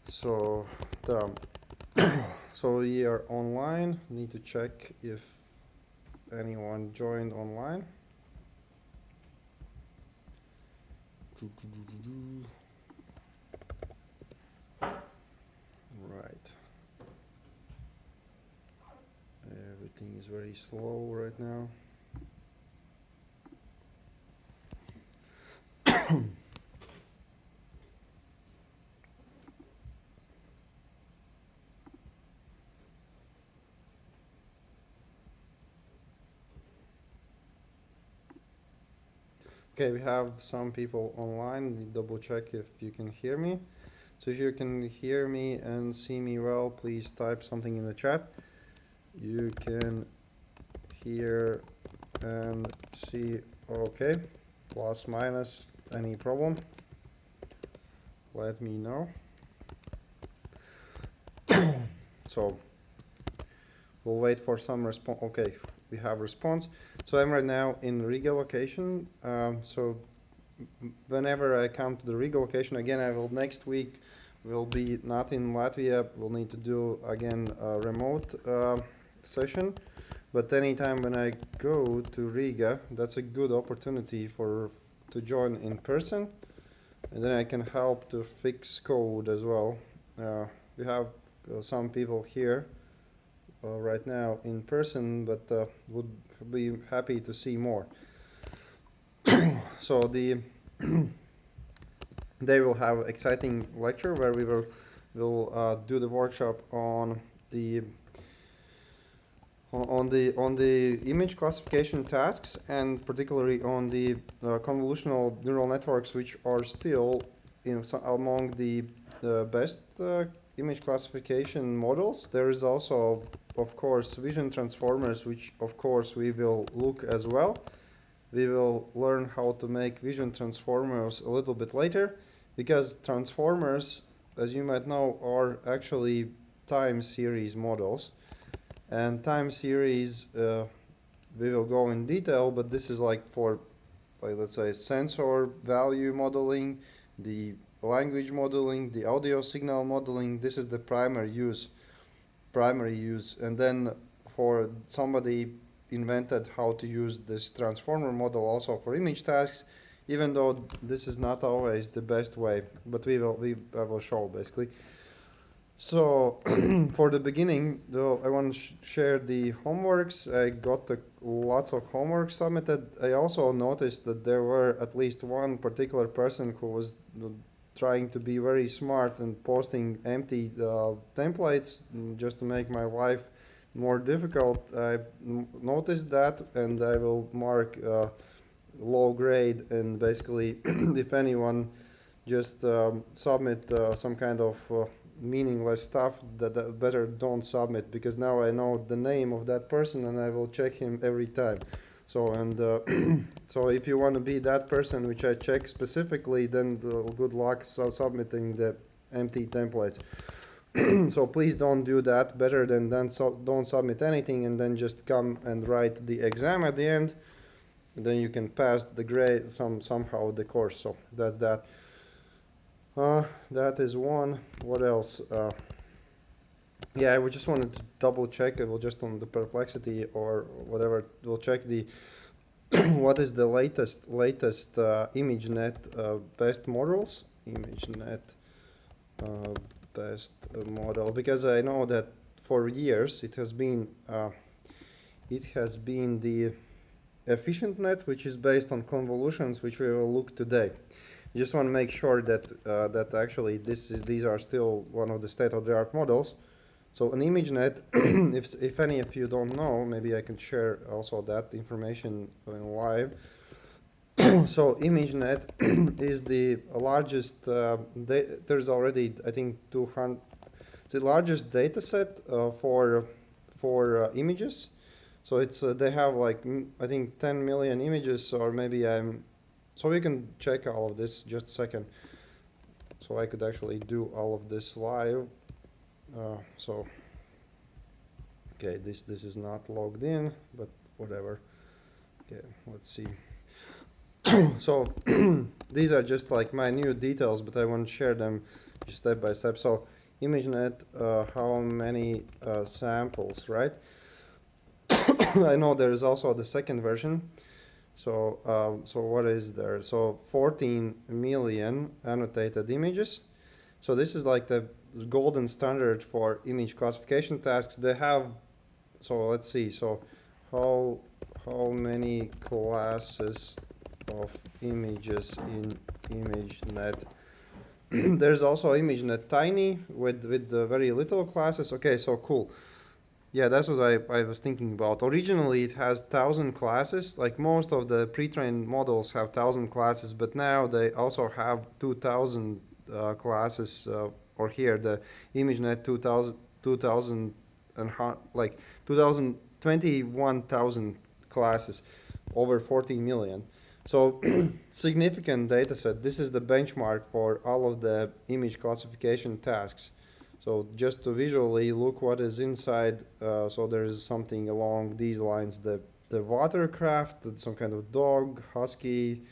So so we are online. Need to check if anyone joined online. Right. Everything is very slow right now. Okay, we have some people online. Double check if you can hear me. So if you can hear me and see me well, please type something in the chat. You can hear and see okay. Plus, minus, any problem? Let me know. So we'll wait for some response. Okay, we have response. So I'm right now in Riga location. So whenever I come to the Riga location again, I will next week will be not in Latvia. We'll need to do again a remote session. But anytime when I go to Riga, that's a good opportunity to join in person, and then I can help to fix code as well. We have some people here right now in person, but would be happy to see more. So they will have exciting lecture where we will do the workshop on the image classification tasks, and particularly on the convolutional neural networks, which are still among the best image classification models. There is also, of course, vision transformers, which of course we will look as well. We will learn how to make vision transformers a little bit later, because transformers, as you might know, are actually time series models. And time series, we will go in detail, but this is like for, let's say, sensor value modeling, the language modeling, the audio signal modeling. This is the primary use. And then for somebody invented how to use this transformer model also for image tasks, even though this is not always the best way, but I will show basically. So for the beginning, though, I want to share the homeworks. I got lots of homework submitted. I also noticed that there were at least one particular person who was trying to be very smart and posting empty templates just to make my life more difficult. I noticed that, and I will mark low grade, and basically if anyone just submit some kind of meaningless stuff, that better don't submit, because now I know the name of that person and I will check him every time. So, and so if you want to be that person which I check specifically, then good luck submitting the empty templates. So please don't do that. Better than don't submit anything and then just come and write the exam at the end, and then you can pass the grade somehow the course. So that's that. That is one. What else? Yeah, I just wanted to double check. It will just on the Perplexity or whatever. We'll check the what is the latest ImageNet best models. ImageNet best model, because I know that for years it has been the efficient net, which is based on convolutions, which we will look today. Just want to make sure that that actually these are still one of the state-of-the-art models. So an ImageNet, if any of you don't know, maybe I can share also that information in live. So ImageNet is the largest. There's already, I think, 200. The largest data set for images. So it's they have like I think 10 million images, or maybe I'm. So we can check all of this just a second. So I could actually do all of this live. So okay, this is not logged in, but whatever. Okay, let's see. So these are just like minute details, but I want to share them just step by step. So ImageNet, how many samples, right? I know there is also the second version. So so what is there? So 14 million annotated images. So this is like the golden standard for image classification tasks. They have, so let's see, so how many classes of images in ImageNet? There's also ImageNet Tiny with very little classes. Okay, so cool. Yeah, that's what I was thinking about. Originally, it has 1,000 classes. Like most of the pre-trained models have 1,000 classes, but now they also have 2,000 classes. Or here, the ImageNet 2,000 and like 21,000 classes, over 14 million. So significant data set. This is the benchmark for all of the image classification tasks. So just to visually look what is inside, so there is something along these lines, the watercraft, some kind of dog, husky,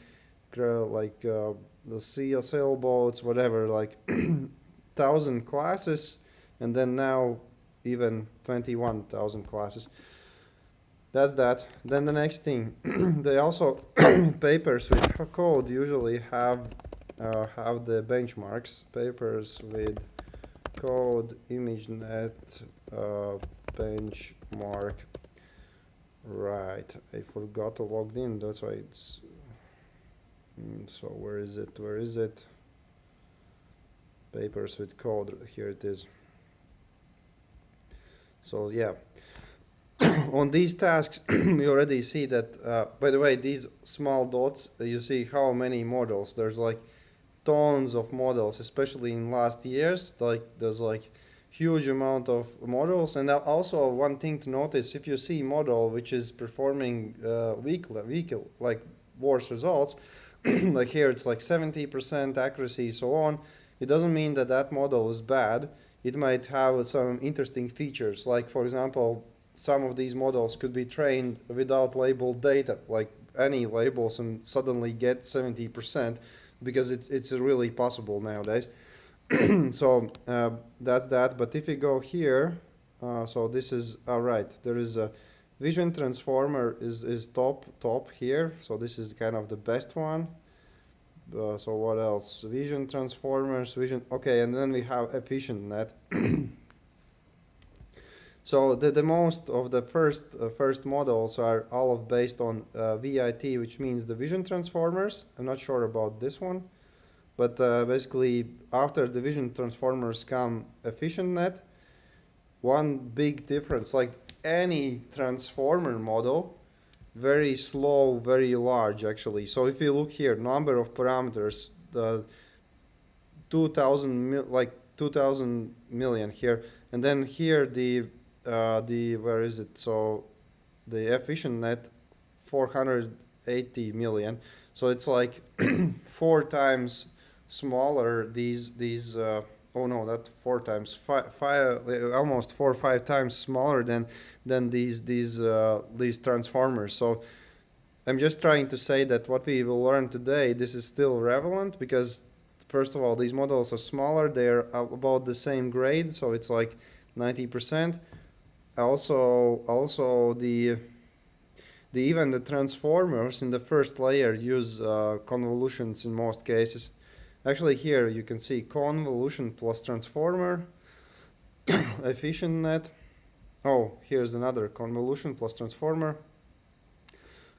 like the sailboats, whatever, like 1,000 classes, and then now even 21,000 classes. That's that. Then the next thing, they also papers with code usually have the benchmarks. Papers with code ImageNet benchmark. Right, I forgot to log in. That's why it's. So where is it? Where is it? Papers with code. Here it is. So yeah. On these tasks, we already see that, by the way, these small dots, you see how many models. There's like tons of models, especially in last years. Like there's like huge amount of models. And also one thing to notice, if you see model which is performing weak like worse results, like here it's like 70% accuracy, so on. It doesn't mean that that model is bad. It might have some interesting features, like for example, some of these models could be trained without labeled data, like any labels, and suddenly get 70%, because it's really possible nowadays. So that's that. But if you go here, so this is all right. There is a vision transformer is top here. So this is kind of the best one. So what else? Vision transformers, vision. Okay, and then we have EfficientNet. So the most of the first models are all of based on VIT, which means the vision transformers. I'm not sure about this one, but basically after the vision transformers come EfficientNet. One big difference, like any transformer model, very slow, very large actually. So if you look here, number of parameters, the 2,000 million here, and then here the where is it? So the EfficientNet 480 million. So it's like 4 times smaller. These oh no, not 4 times, five almost 4 or 5 times smaller than these transformers. So I'm just trying to say that what we will learn today, this is still relevant, because first of all, these models are smaller. They're about the same grade, so it's like 90%. Also the even the transformers in the first layer use convolutions in most cases. Actually, here you can see convolution plus transformer, EfficientNet. Oh, here's another convolution plus transformer,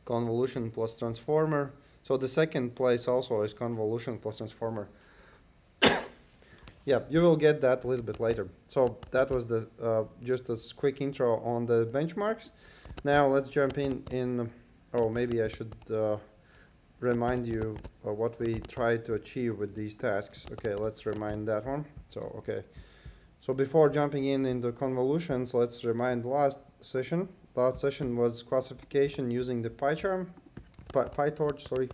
convolution plus transformer. So the second place also is convolution plus transformer. Yeah, you will get that a little bit later. So that was the just a quick intro on the benchmarks. Now let's jump in. Oh, maybe I should remind you what we try to achieve with these tasks. Okay, let's remind that one. So okay, so before jumping into convolutions, let's remind last session. Last session was classification using the PyTorch. Sorry,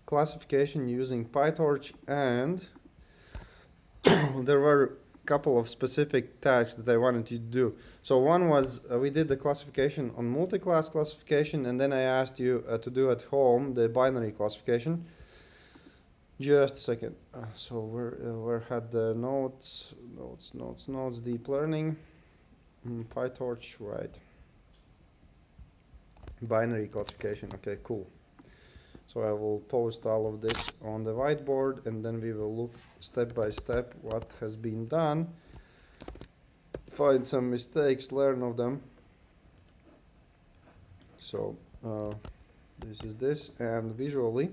classification using PyTorch, and there were couple of specific tasks that I wanted you to do. So one was we did the classification on multi-class classification, and then I asked you to do at home the binary classification. Just a second. So where had the notes, deep learning, PyTorch, right? Binary classification. Okay, cool. So I will post all of this on the whiteboard, and then we will look step by step what has been done, find some mistakes, learn of them. So this is this, and visually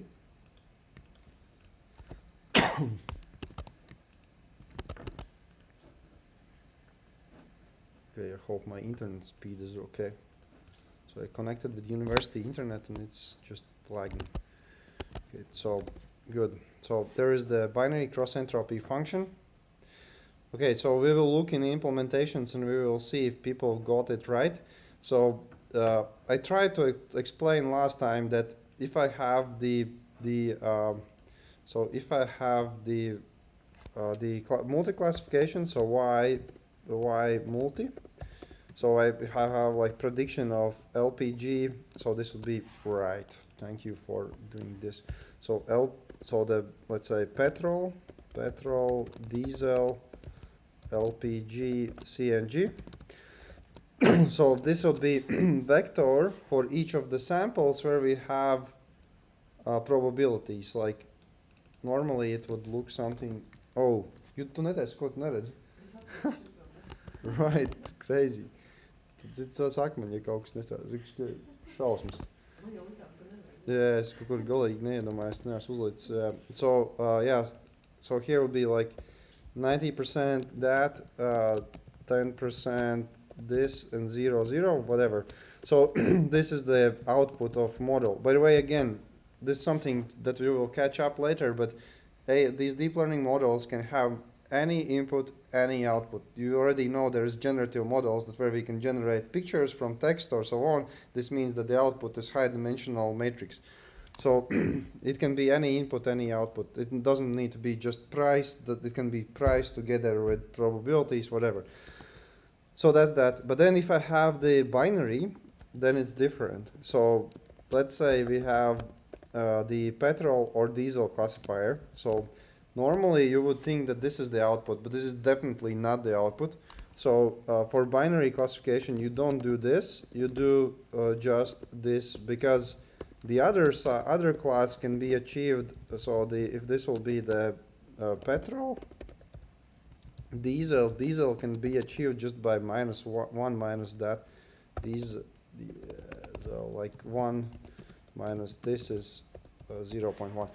okay, I hope my internet speed is okay. So I connected with university internet and it's just lagging. Okay, so good. So there is the binary cross entropy function. Okay, so we will look in implementations and we will see if people got it right. So I tried to explain last time that if I have the multi-classification, so y multi. So if I have like prediction of LPG, so this would be right. Thank you for doing this. So let's say petrol, diesel, LPG, CNG. So this would be vector for each of the samples where we have probabilities. Like normally it would look something. Oh, you tu netais, ko tu neredzi? Right, crazy. Tad tas akmeņi, ja kaut kas nestrādā. Šausmas. Yeah, es kaut kur galīgi neiedomājos, neesmu uzlicis. So yeah, so here would be like 90% that, 10% this, and 0, whatever. So this is the output of model. By the way, again, this is something that we will catch up later, but these deep learning models can have any input, any output. You already know there is generative models that where we can generate pictures from text or so on. This means that the output is high dimensional matrix. So it can be any input, any output. It doesn't need to be just price, that it can be price together with probabilities, whatever. So that's that. But then if I have the binary, then it's different. So let's say we have the petrol or diesel classifier. So normally you would think that this is the output, but this is definitely not the output. So for binary classification, you don't do this. You do just this, because the other class can be achieved. So if this will be the petrol, diesel can be achieved just by -1 minus that. So like 1 minus this is 0.1.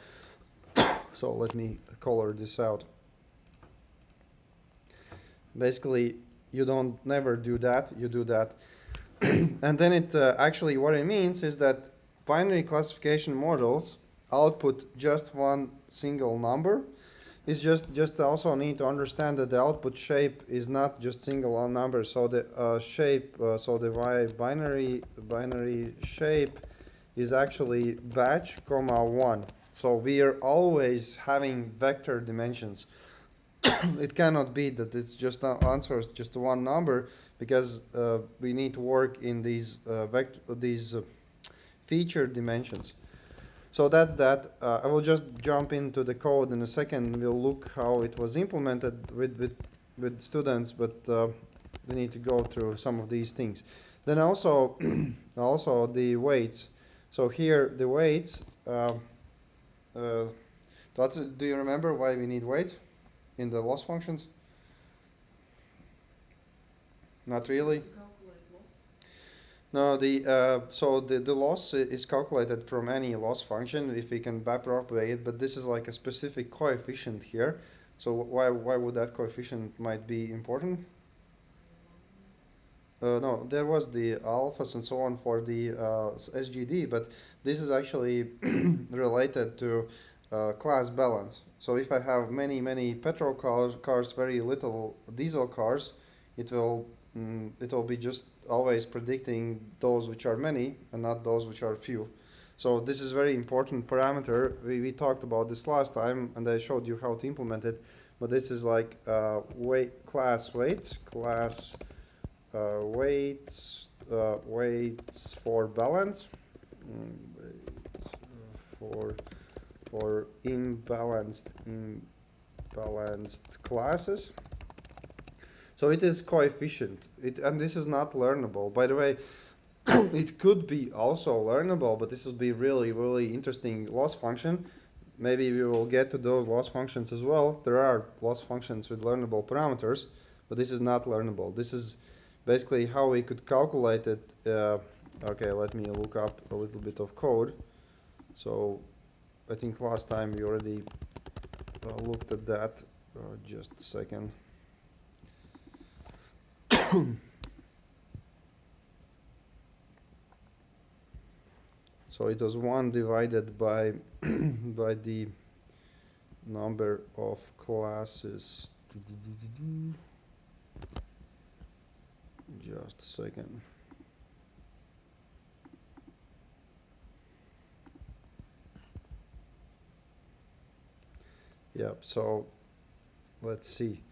So let me color this out. Basically, you don't never do that, you do that. And then it actually what it means is that binary classification models output just one single number. It's just also need to understand that the output shape is not just single number. So the shape, so the binary shape is actually batch, 1. So we are always having vector dimensions. It cannot be that it's just answers just one number, because we need to work in these feature dimensions. So that's that. I will just jump into the code in a second. We'll look how it was implemented with students, but we need to go through some of these things. Then also the weights. So here the weights. Do you remember why we need weights in the loss functions? Not really. No, so the loss is calculated from any loss function if we can backpropagate it, but this is like a specific coefficient here. So why would that coefficient might be important? No, there was the alphas and so on for the SGD, but this is actually related to class balance. So if I have many petrol cars, very little diesel cars, it will be just always predicting those which are many and not those which are few. So this is very important parameter. We talked about this last time and I showed you how to implement it. but this is like class weights weights for balance, for imbalanced classes. So it is coefficient, and this is not learnable. By the way, it could be also learnable, but this will be really interesting loss function. Maybe we will get to those loss functions as well. There are loss functions with learnable parameters, but this is not learnable. This is basically how we could calculate it. Okay, let me look up a little bit of code. So I think last time we already looked at that. Just a second. So it was 1 divided by by the number of classes. Just a second. Yep, so let's see.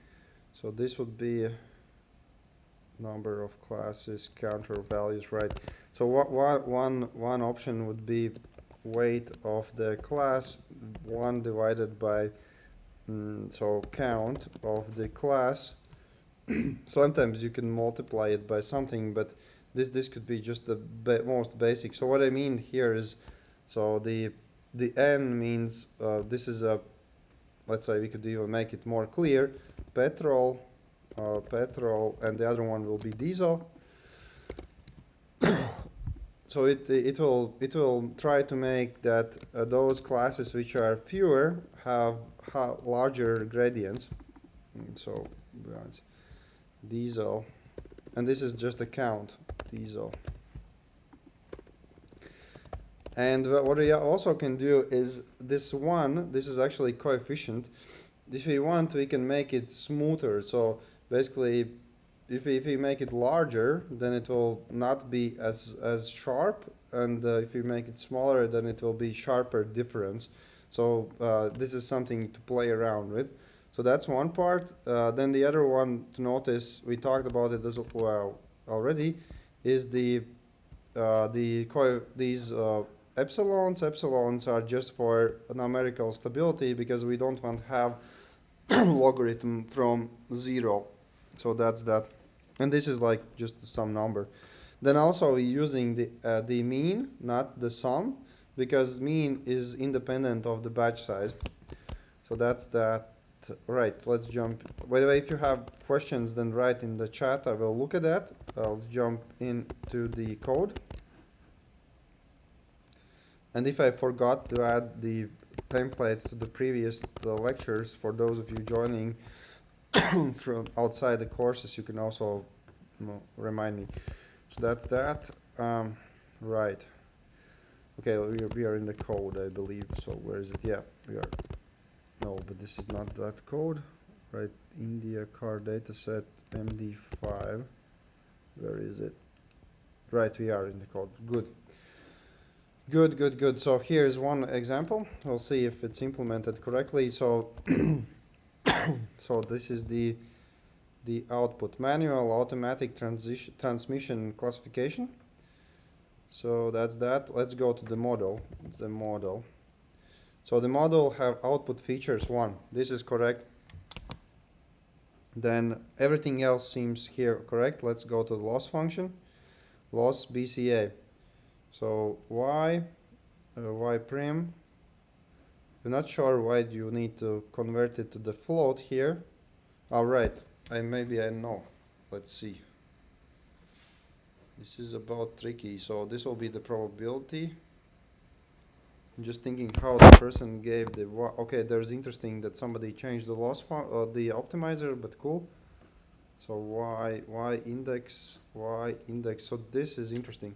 So this would be number of classes, counter values, right? So one option would be weight of the class 1 divided by so count of the class. Sometimes you can multiply it by something, but this could be just the most basic. So what I mean here is, so the n means this is a, let's say we could even make it more clear, petrol, and the other one will be diesel. So it will try to make that those classes which are fewer have larger gradients. So diesel, and this is just a count, diesel. And what we also can do is this is actually coefficient. If we want, we can make it smoother. So basically, if we make it larger, then it will not be as sharp, and if we make it smaller, then it will be sharper difference. So this is something to play around with. So that's one part. Then the other one to notice, we talked about it as well already, is these epsilons. Epsilons are just for numerical stability, because we don't want to have logarithm from 0. So that's that. And this is like just some number. Then also we're using the mean, not the sum, because mean is independent of the batch size. So that's that. Right, let's jump. By the way, if you have questions, then write in the chat. I will look at that. I'll jump into the code. And if I forgot to add the templates to the previous lectures, for those of you joining from outside the courses, you can also remind me. So that's that. Right. Okay, we are in the code, I believe. So where is it? Yeah, we are. No, but this is not that code. Right, India car dataset MD5. Where is it? Right, we are in the code. Good. Good. So here's one example. We'll see if it's implemented correctly. So so this is the output: manual, automatic transmission classification. So that's that. Let's go to the model. So the model have output features 1. This is correct. Then everything else seems here correct. Let's go to the loss function. Loss BCA. So y prim. I'm not sure why you need to convert it to the float here. All right, maybe I know. Let's see. This is about tricky. So this will be the probability. I'm just thinking how the person gave the okay. There's interesting that somebody changed the loss the optimizer, but cool. So y index. So this is interesting.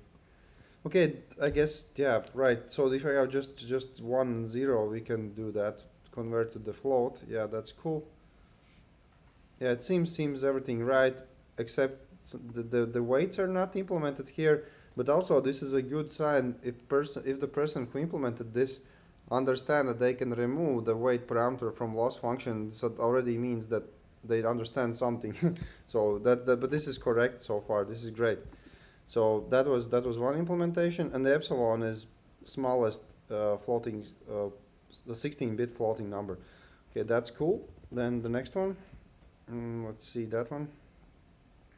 Okay, I guess, yeah, right. So if I have just 1, 0, we can do that. Convert to the float. Yeah, that's cool. Yeah, it seems everything right, except the weights are not implemented here. But also, this is a good sign if the person who implemented this understand that they can remove the weight parameter from loss function, so it already means that they understand something. So but this is correct so far. This is great. So that was one implementation, and the epsilon is smallest floating, the 16-bit floating number. Okay, that's cool. Then the next one, let's see that one.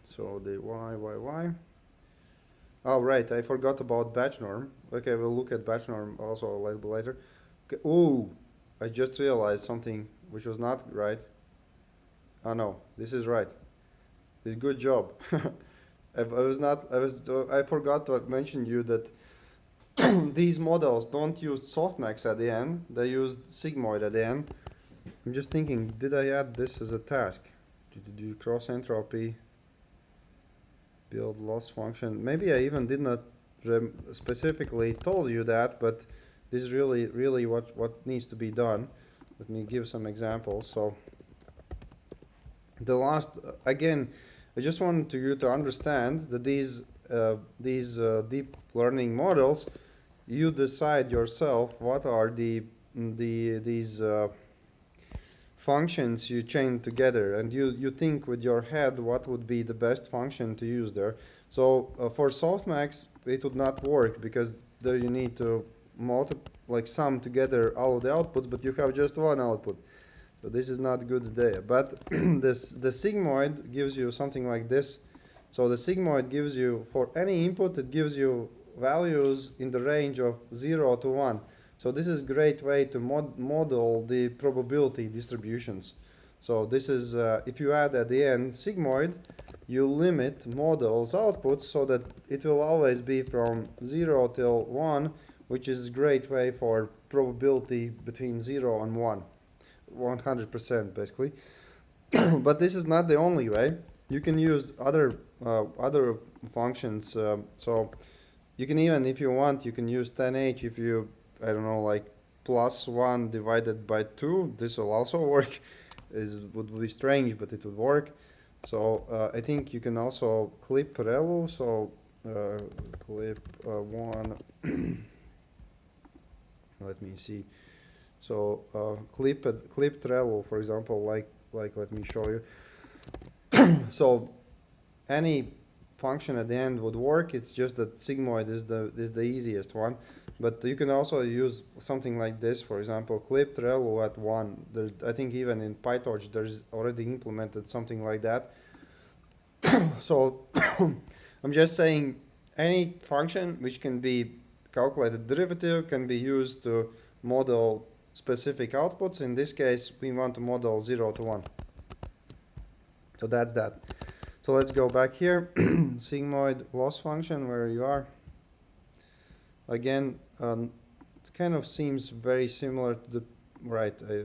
So the y. Oh right, I forgot about batch norm. Okay, we'll look at batch norm also a little bit later. Okay. Ooh, I just realized something which was not right. Oh no, this is right. This good job. I forgot to mention you that these models don't use softmax at the end. They used sigmoid at the end. I'm just thinking, did I add this as a task? Do cross entropy, build loss function? Maybe I even did not specifically told you that, but this is really what needs to be done. Let me give some examples. So the last, again, I just wanted you to understand that these deep learning models, you decide yourself what are these functions you chain together, and you think with your head what would be the best function to use there. So for softmax it would not work, because there you need to sum together all of the outputs, but you have just one output. So this is not good there. But the sigmoid gives you something like this. So the sigmoid gives you, for any input, it gives you values in the range of 0 to 1. So this is a great way to model the probability distributions. So this is, if you add at the end sigmoid, you limit model's outputs so that it will always be from 0 till 1, which is a great way for probability between 0 and 1. 100% basically. But this is not the only way. You can use other functions. So you can even, if you want, you can use 10h if you, I don't know, like +1 divided by 2. This will also work. Would be strange, but it would work. So I think you can also clip relu. So clip 1. Let me see. So clipped relu, for example, like let me show you. So any function at the end would work. It's just that sigmoid is the easiest one. But you can also use something like this, for example, clipped relu at 1. I think even in PyTorch there's already implemented something like that. So I'm just saying any function which can be calculated derivative can be used to model specific outputs. In this case, we want to model 0 to 1. So that's that. So let's go back here. Sigmoid loss function, where you are. Again, it kind of seems very similar to the,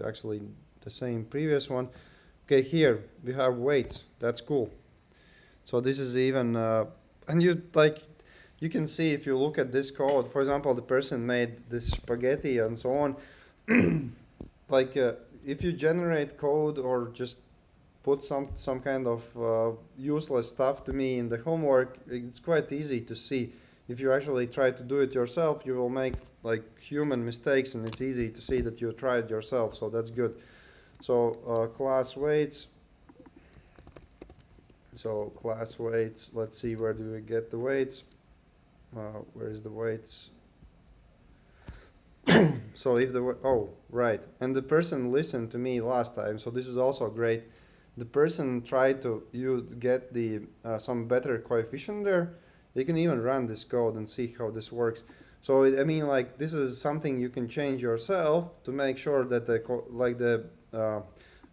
actually the same previous one. Okay, here we have weights. That's cool. So this is even, and you can see if you look at this code, for example, the person made this spaghetti and so on. If you generate code or just put some kind of useless stuff to me in the homework, it's quite easy to see. If you actually try to do it yourself, you will make like human mistakes, and it's easy to see that you tried yourself, so that's good. So class weights. So class weights, let's see, where do we get the weights? Where is the weights? So if oh, right, and the person listened to me last time, so this is also great. The person tried to get the some better coefficient there. You can even run this code and see how this works. So I mean, like, this is something you can change yourself to make sure that the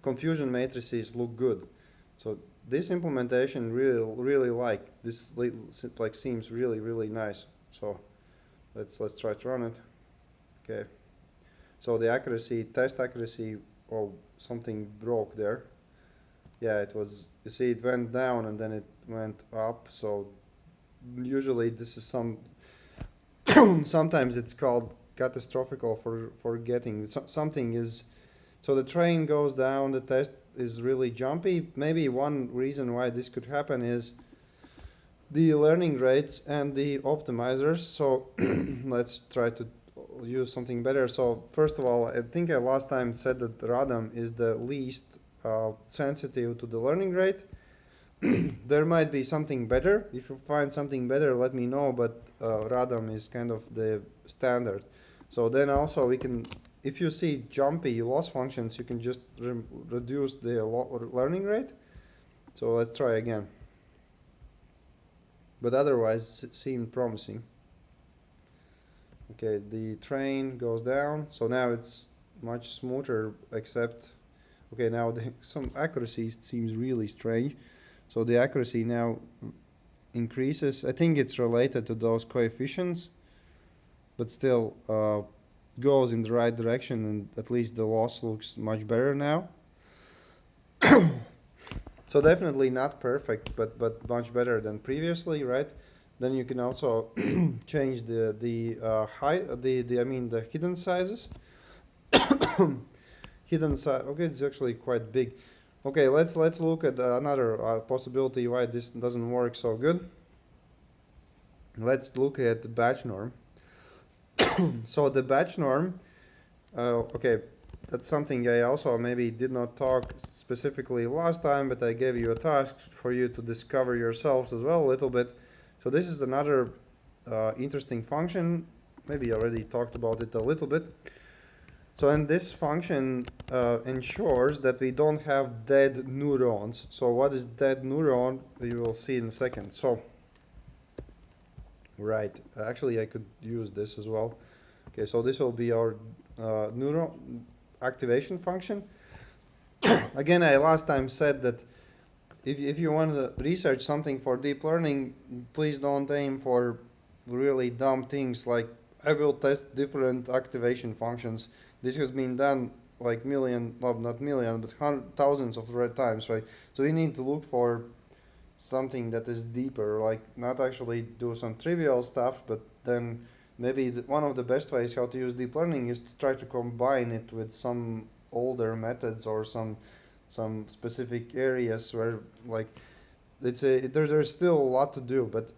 confusion matrices look good. So this implementation really like this, like, seems really nice. So let's try to run it. Okay. So the accuracy, test accuracy, oh, something broke there. Yeah, it was, you see, it went down and then it went up. So usually this is sometimes it's called catastrophic for forgetting. Something is, so the train goes down, the test is really jumpy. Maybe one reason why this could happen is the learning rates and the optimizers. So let's try to use something better. So first of all, I think I last time said that Radam is the least sensitive to the learning rate. There might be something better. If you find something better, let me know, but Radam is kind of the standard. So then also we can, if you see jumpy loss functions, you can just reduce the learning rate. So let's try again. But otherwise, seemed promising. Okay, the train goes down, so now it's much smoother, except, okay, now some accuracy seems really strange. So the accuracy now increases. I think it's related to those coefficients, but still goes in the right direction, and at least the loss looks much better now. So definitely not perfect, but much better than previously, right? Then you can also change the hidden sizes. Hidden size. Okay, it's actually quite big. Okay, let's look at another possibility why this doesn't work so good. Let's look at the batch norm. So the batch norm, okay, that's something I also maybe did not talk specifically last time, but I gave you a task for you to discover yourselves as well a little bit. So this is another interesting function. Maybe I already talked about it a little bit. So, and this function ensures that we don't have dead neurons. So what is dead neuron? You will see in a second. So, right, actually I could use this as well. Okay, so this will be our neuron activation function. Again, I last time said that if you want to research something for deep learning, please don't aim for really dumb things like I will test different activation functions. This has been done like not million, but thousands of times, right? So you need to look for something that is deeper, like not actually do some trivial stuff, but then maybe one of the best ways how to use deep learning is to try to combine it with some older methods or some specific areas where like there's still a lot to do, but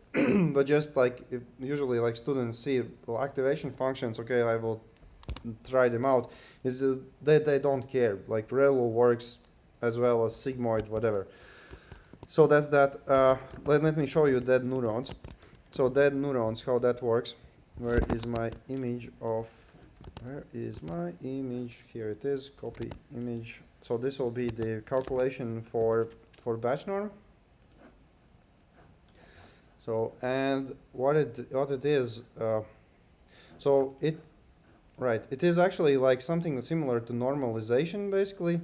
but just like usually like students see activation functions, okay, I will try them out, is they don't care, like Relu works as well as sigmoid, whatever. So that's that. Let me show you dead neurons. So dead neurons, how that works. Where is my image? Here it is, copy image. So this will be the calculation for batch norm. So, and what it is, so it is actually like something similar to normalization, basically.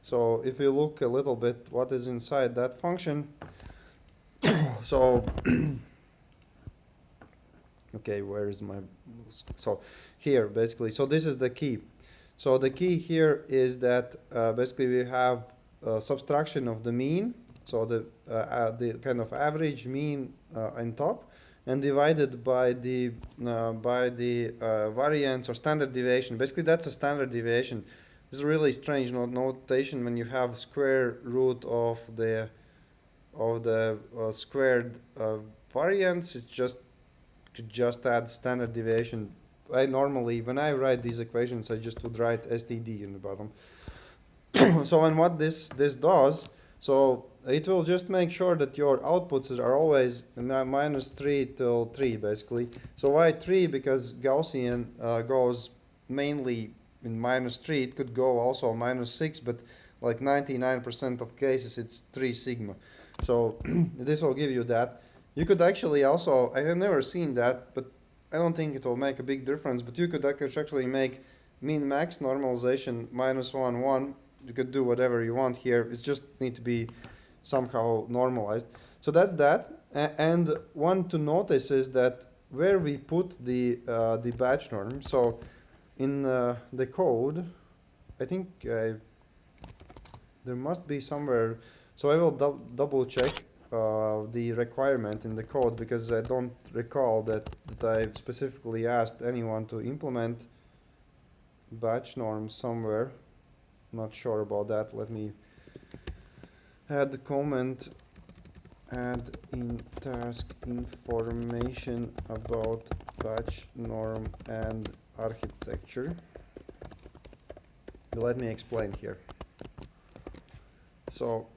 So if you look a little bit what is inside that function, so okay, where is my, so here basically, so this is the key. So the key here is that basically we have subtraction of the mean, so the kind of average mean on top, and divided by the variance or standard deviation. Basically that's a standard deviation. This is really strange notation when you have square root of the squared variance. It's just add standard deviation. I normally, when I write these equations, I just would write STD in the bottom. So, and what this does, so it will just make sure that your outputs are always -3 till 3, basically. So why 3? Because Gaussian goes mainly in -3. It could go also -6, but like 99% of cases it's 3 sigma. So this will give you that. You could actually also, I have never seen that, but I don't think it will make a big difference, but you could actually make min-max normalization -1, 1. You could do whatever you want here. It just need to be somehow normalized. So that's that. And one to notice is that where we put the batch norm. So in the code, I think there must be somewhere. So I will double check the requirement in the code, because I don't recall that I specifically asked anyone to implement batch norms somewhere. Not sure about that. Let me add the comment, add in task information about batch norm and architecture. Let me explain here. So,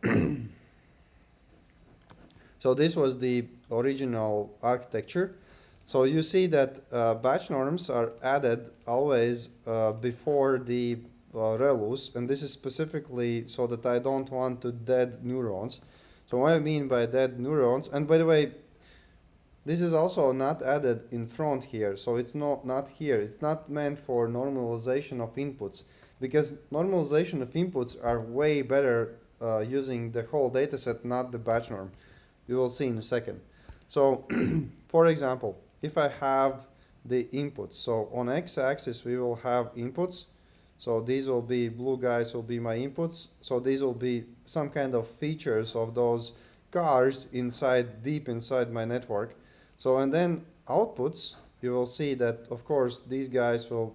so this was the original architecture. So you see that batch norms are added always before the relus, and this is specifically so that I don't want to dead neurons. So what I mean by dead neurons, and by the way, this is also not added in front here, so it's not here. It's not meant for normalization of inputs, because normalization of inputs are way better using the whole dataset, not the batch norm. We will see in a second. So, for example, if I have the inputs, so on x-axis we will have inputs. So these will be, blue guys will be my inputs. So these will be some kind of features of those cars inside, deep inside my network. So, and then outputs, you will see that, of course, these guys will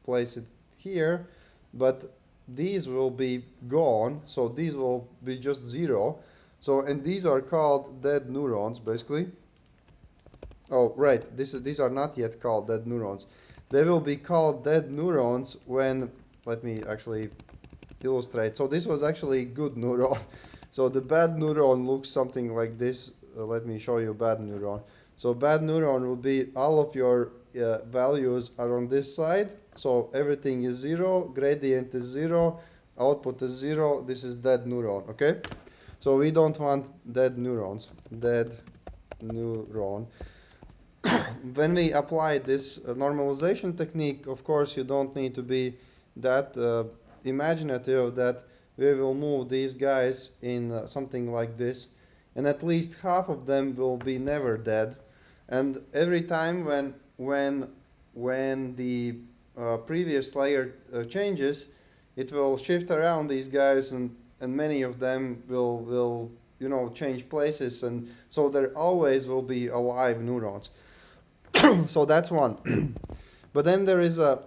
place it here, but these will be gone. So these will be just 0. So, and these are called dead neurons, basically. Oh, right, these are not yet called dead neurons. They will be called dead neurons when, let me actually illustrate. So this was actually good neuron. So the bad neuron looks something like this. Let me show you bad neuron. So bad neuron will be all of your values are on this side. So everything is 0, gradient is 0, output is 0. This is dead neuron, okay? So we don't want dead neurons. Dead neuron. When we apply this normalization technique, of course, you don't need to be that imaginative that we will move these guys in something like this, and at least half of them will be never dead. And every time when the previous layer changes, it will shift around these guys, and many of them will change places, and so there always will be alive neurons. So that's one. But then there is a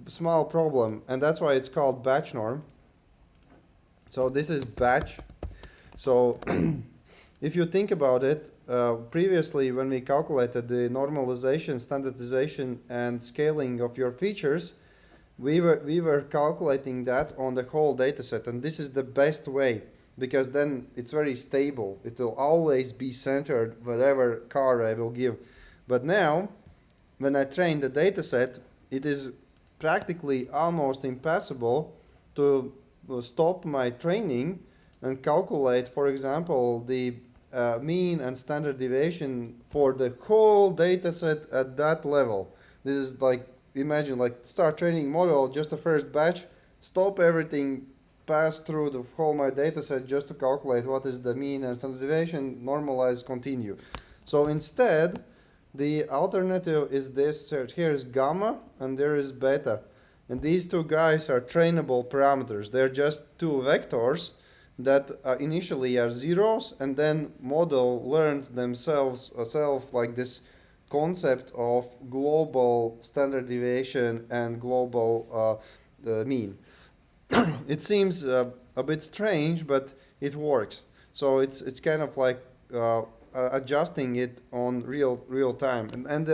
small problem, and that's why it's called batch norm. So this is batch. So if you think about it, previously when we calculated the normalization, standardization, and scaling of your features, we were calculating that on the whole dataset, and this is the best way, because then it's very stable. It will always be centered whatever car I will give. But now, when I train the dataset, it is practically almost impossible to stop my training and calculate, for example, the mean and standard deviation for the whole dataset at that level. This is like, imagine, like start training model, just the first batch, stop everything, pass through the whole my dataset just to calculate what is the mean and standard deviation, normalize, continue. So instead, the alternative is this. Here is gamma and there is beta. And these two guys are trainable parameters. They're just two vectors that initially are zeros, and then model learns themselves like this concept of global standard deviation and global mean. It seems a bit strange, but it works. So it's kind of like adjusting it on real time, and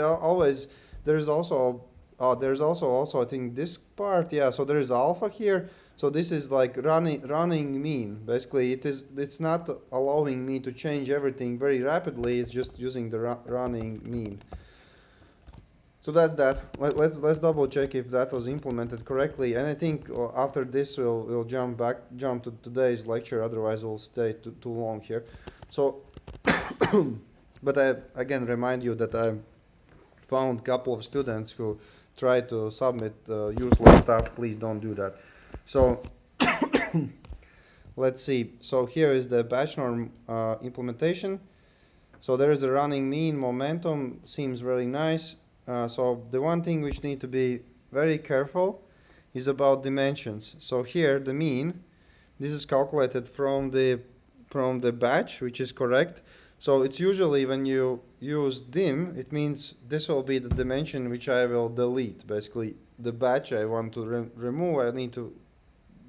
there's also I think this part, yeah. So there is alpha here. So this is like running mean. Basically, it's not allowing me to change everything very rapidly. It's just using the running mean. So that's that. Let's double check if that was implemented correctly. And I think after this we'll jump to today's lecture. Otherwise we'll stay too long here. So, but I again remind you that I found a couple of students who try to submit useless stuff. Please don't do that. So let's see. So here is the batch norm implementation. So there is a running mean. Momentum seems very nice. So the one thing which need to be very careful is about dimensions. So here the mean, this is calculated from the batch, which is correct. So it's usually when you use dim, it means this will be the dimension which I will delete. Basically, the batch I want to remove, I need to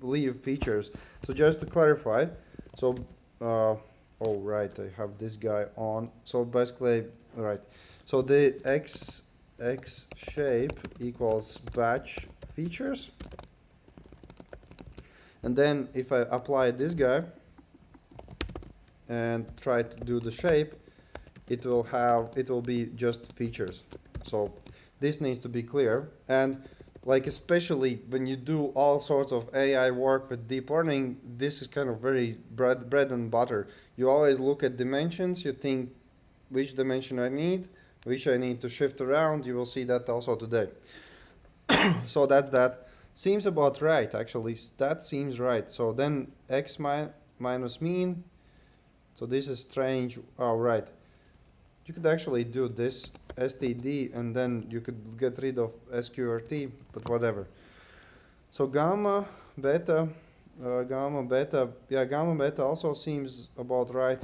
leave features. So just to clarify, so oh right, I have this guy on. So basically, right. So the x x shape equals batch features. And then if I apply this guy and try to do the shape, it will be just features. So this needs to be clear. And like, especially when you do all sorts of AI work with deep learning, this is kind of very bread and butter. You always look at dimensions, you think which dimension I need, which I need to shift around. You will see that also today. So that's that. Seems about right, actually. That seems right. So then x minus mean. So this is strange. Oh, right. You could actually do this std and then you could get rid of sqrt, but whatever. So gamma beta, yeah, gamma beta also seems about right.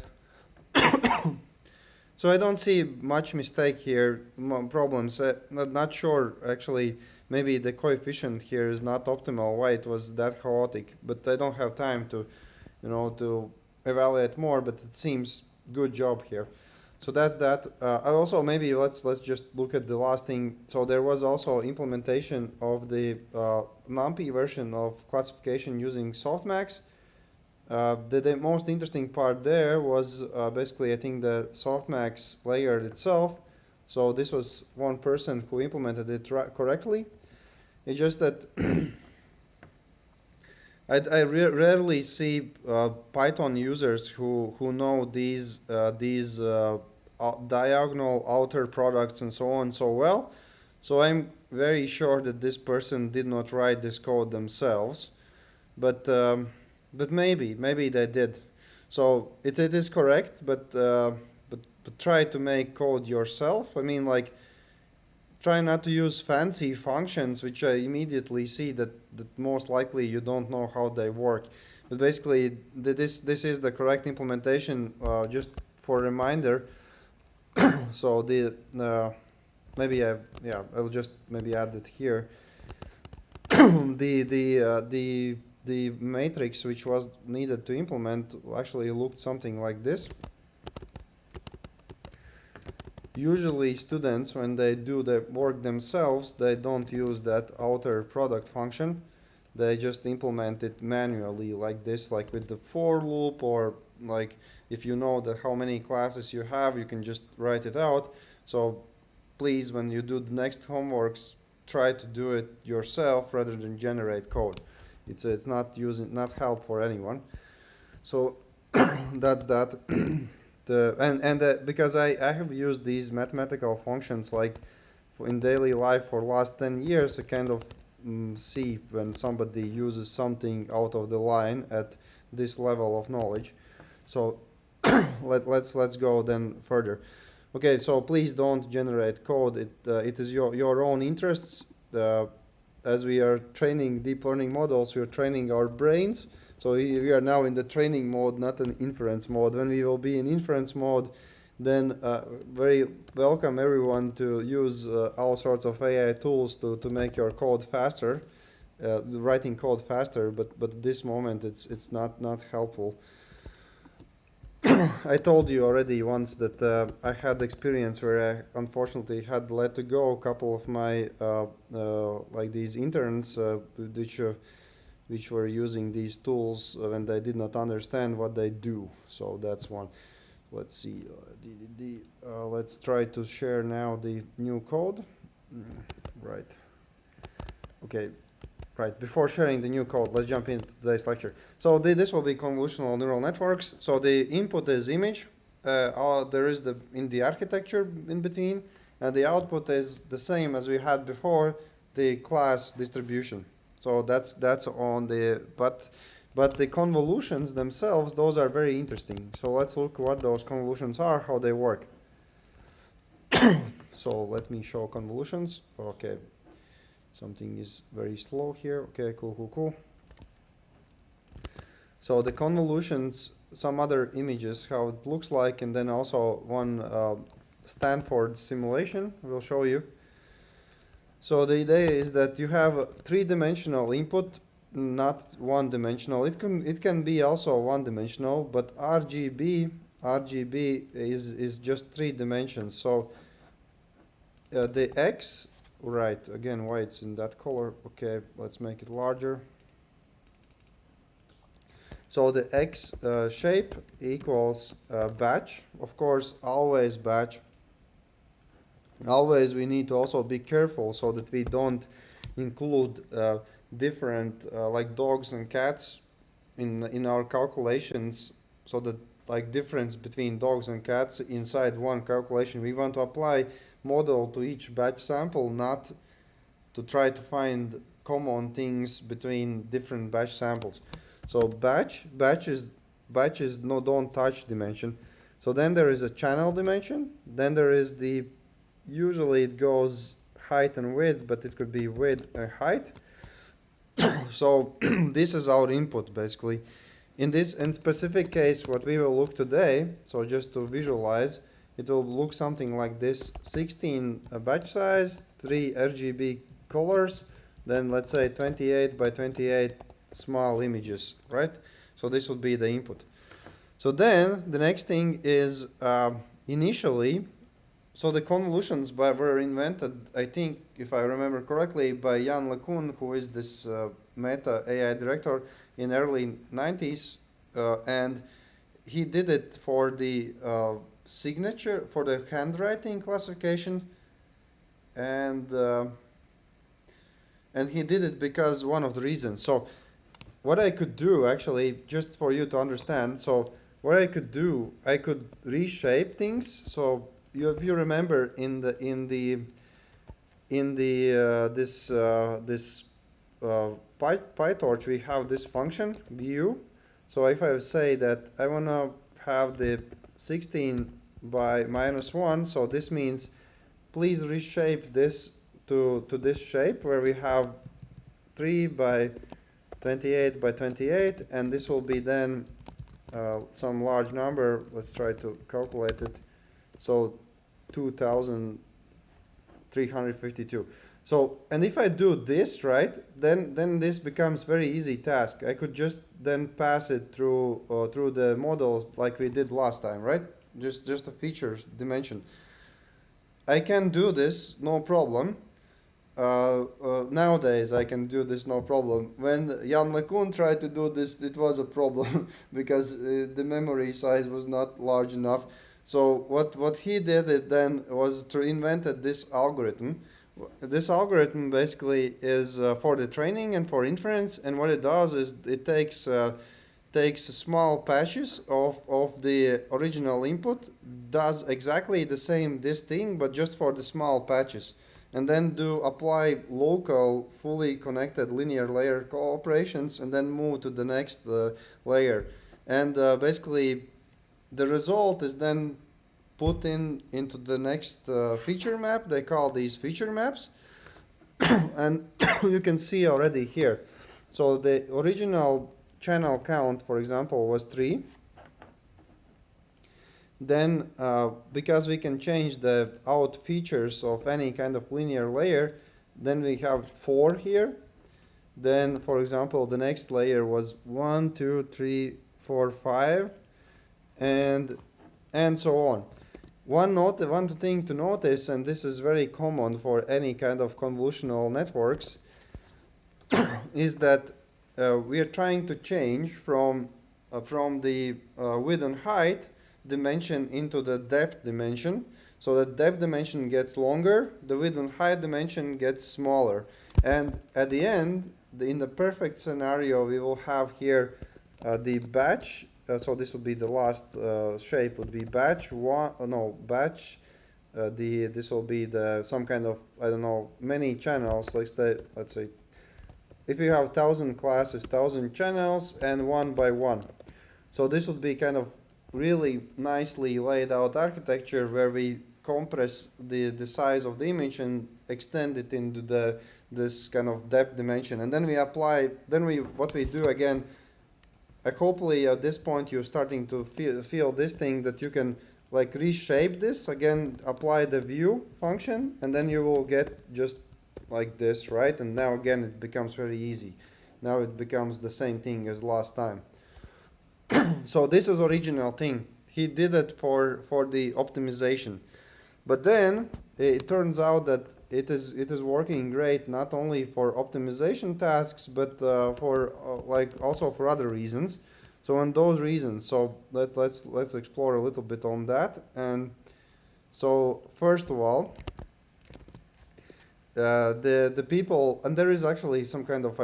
So I don't see much mistake here, problems. Not sure, actually. Maybe the coefficient here is not optimal, why it was that chaotic, but I don't have time to, to evaluate more, but it seems good job here. So that's that. Also, maybe let's just look at the last thing. So there was also implementation of the NumPy version of classification using softmax. The most interesting part there was basically, I think, the softmax layer itself. So this was one person who implemented it correctly. It's just that I rarely see Python users who know these diagonal outer products and so on so well. So I'm very sure that this person did not write this code themselves, but maybe they did. So it is correct, but try to make code yourself. I mean, like, try not to use fancy functions, which I immediately see that most likely you don't know how they work. But basically, this is the correct implementation. Just for a reminder. So maybe I'll just maybe add it here. The matrix which was needed to implement actually looked something like this. Usually students, when they do the work themselves, they don't use that outer product function. They just implement it manually like this, like with the for loop, or like if you know that how many classes you have, you can just write it out. So please, when you do the next homeworks, try to do it yourself rather than generate code. It's not help for anyone. So that's that. Because I have used these mathematical functions like in daily life for last 10 years, I kind of see when somebody uses something out of the line at this level of knowledge. So let's go then further. Okay, so please don't generate code. It is your own interests. As we are training deep learning models, we are training our brains. So we are now in the training mode, not an inference mode. When we will be in inference mode, then very welcome everyone to use all sorts of AI tools to make your code faster, writing code faster. But at this moment, it's not helpful. I told you already once that I had experience where I unfortunately had let to go a couple of my like these interns which were using these tools when they did not understand what they do. So that's one. Let's see. Let's try to share now the new code. Right. Okay. Right, before sharing the new code, let's jump into today's lecture. So this will be convolutional neural networks. So the input is image. There is in the architecture in between, and the output is the same as we had before, the class distribution. So that's on the but the convolutions themselves, those are very interesting. So let's look what those convolutions are, how they work. So let me show convolutions. Okay. Something is very slow here. Okay, cool. So the convolutions, some other images, how it looks like, and then also one Stanford simulation we'll show you. So the idea is that you have a three-dimensional input, not one-dimensional. It can be also one-dimensional, but RGB is just 3 dimensions. So the X, right, again, why it's in that color. Okay, let's make it larger. So the X shape equals batch. Of course, always batch. Always we need to also be careful so that we don't include different like dogs and cats in our calculations, so that like difference between dogs and cats inside one calculation. We want to apply model to each batch sample, not to try to find common things between different batch samples. So batches no don't touch dimension. So then there is a channel dimension. Then there is the, usually it goes height and width, but it could be width and height. So this is our input basically. In this in specific case, what we will look today, so just to visualize, it will look something like this: 16 batch size, 3 RGB colors, then let's say 28 by 28 small images, right? So this would be the input. So then the next thing is initially, so the convolutions were invented, I think, if I remember correctly, by Jan LeCun, who is this Meta AI director in early 90s, and he did it for the signature, for the handwriting classification, and he did it because one of the reasons. So what I could do, actually, just for you to understand, so what I could do, I could reshape things. So if you remember in this PyTorch, we have this function view. So if I say that I want to have the 16 by -1, so this means please reshape this to this shape where we have 3 by 28 by 28, and this will be then some large number. Let's try to calculate it. So 2352. So, and if I do this, right, then this becomes very easy task. I could just then pass it through through the models like we did last time, right? Just a features dimension. I can do this no problem. Nowadays I can do this no problem. When Jan LeCun tried to do this, it was a problem because the memory size was not large enough. So what he did then was to invented this algorithm. This algorithm basically is for the training and for inference, and what it does is it takes small patches of the original input, does exactly the same this thing, but just for the small patches, and then apply local fully connected linear layer operations, and then move to the next layer. And basically the result is then put into the next feature map. They call these feature maps. And you can see already here. So the original channel count, for example, was 3. Then because we can change the out features of any kind of linear layer, then we have 4 here. Then, for example, the next layer was 1, 2, 3, 4, 5, and so on. One thing to notice, and this is very common for any kind of convolutional networks, is that we are trying to change from the width and height dimension into the depth dimension. So the depth dimension gets longer, the width and height dimension gets smaller. And at the end, in the perfect scenario, we will have here the batch. So this would be the last shape would be batch one. No, batch. This will be the some kind of, I don't know, many channels. Let's say if you have 1,000 classes, 1,000 channels, and 1 by 1. So this would be kind of really nicely laid out architecture where we compress the size of the image and extend it into this kind of depth dimension, and then we apply. What we do again. Hopefully at this point you're starting to feel this thing that you can like reshape this again, apply the view function, and then you will get just like this, right? And now again it becomes very easy. Now it becomes the same thing as last time. So this is original thing. He did it for the optimization. But then it turns out that it is working great not only for optimization tasks, but for like also for other reasons. So on those reasons, so let's explore a little bit on that. And so first of all, the people, and there is actually some kind of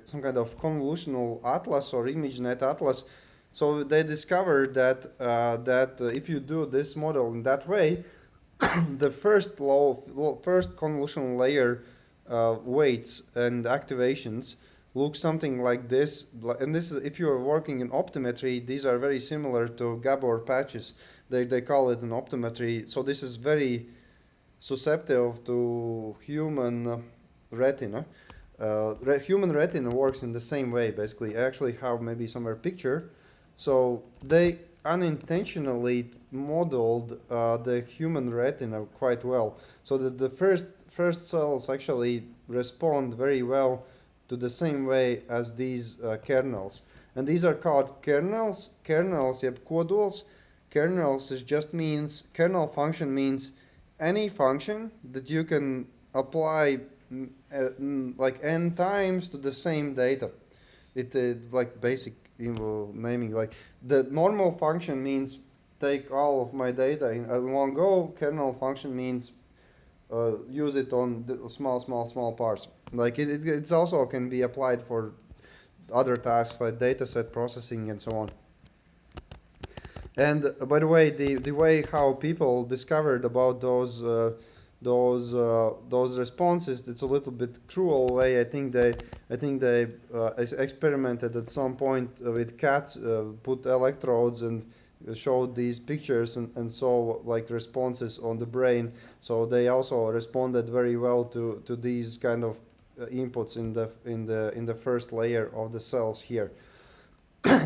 some kind of convolutional atlas or ImageNet atlas. So they discovered that if you do this model in that way, the first convolutional layer weights and activations look something like this. And this is, if you are working in optometry, these are very similar to Gabor patches. They call it an optometry. So this is very susceptible to human retina. Human retina works in the same way, basically. I actually have maybe somewhere picture. So they unintentionally modeled the human retina quite well, so that the first cells actually respond very well to the same way as these kernels. And these are called kernels. Kernels, yep, kodols. Kernels is just means, kernel function means any function that you can apply like n times to the same data. It like basic naming, like the normal function means take all of my data in one go. Kernel function means use it on the small parts. Like it's also can be applied for other tasks like dataset processing and so on. And by the way, the way how people discovered about those responses, it's a little bit cruel way. I think they experimented at some point with cats, put electrodes and showed these pictures and saw like responses on the brain. So they also responded very well to these kind of inputs in the first layer of the cells here.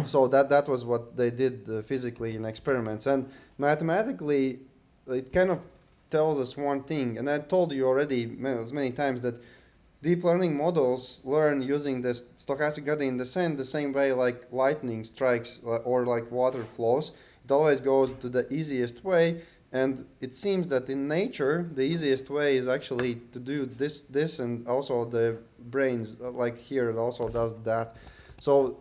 So that was what they did physically in experiments, and mathematically it kind of tells us one thing. And I told you already many times that deep learning models learn using the stochastic gradient descent the same way like lightning strikes or like water flows. It always goes to the easiest way, and it seems that in nature the easiest way is actually to do this, and also the brains like here it also does that. So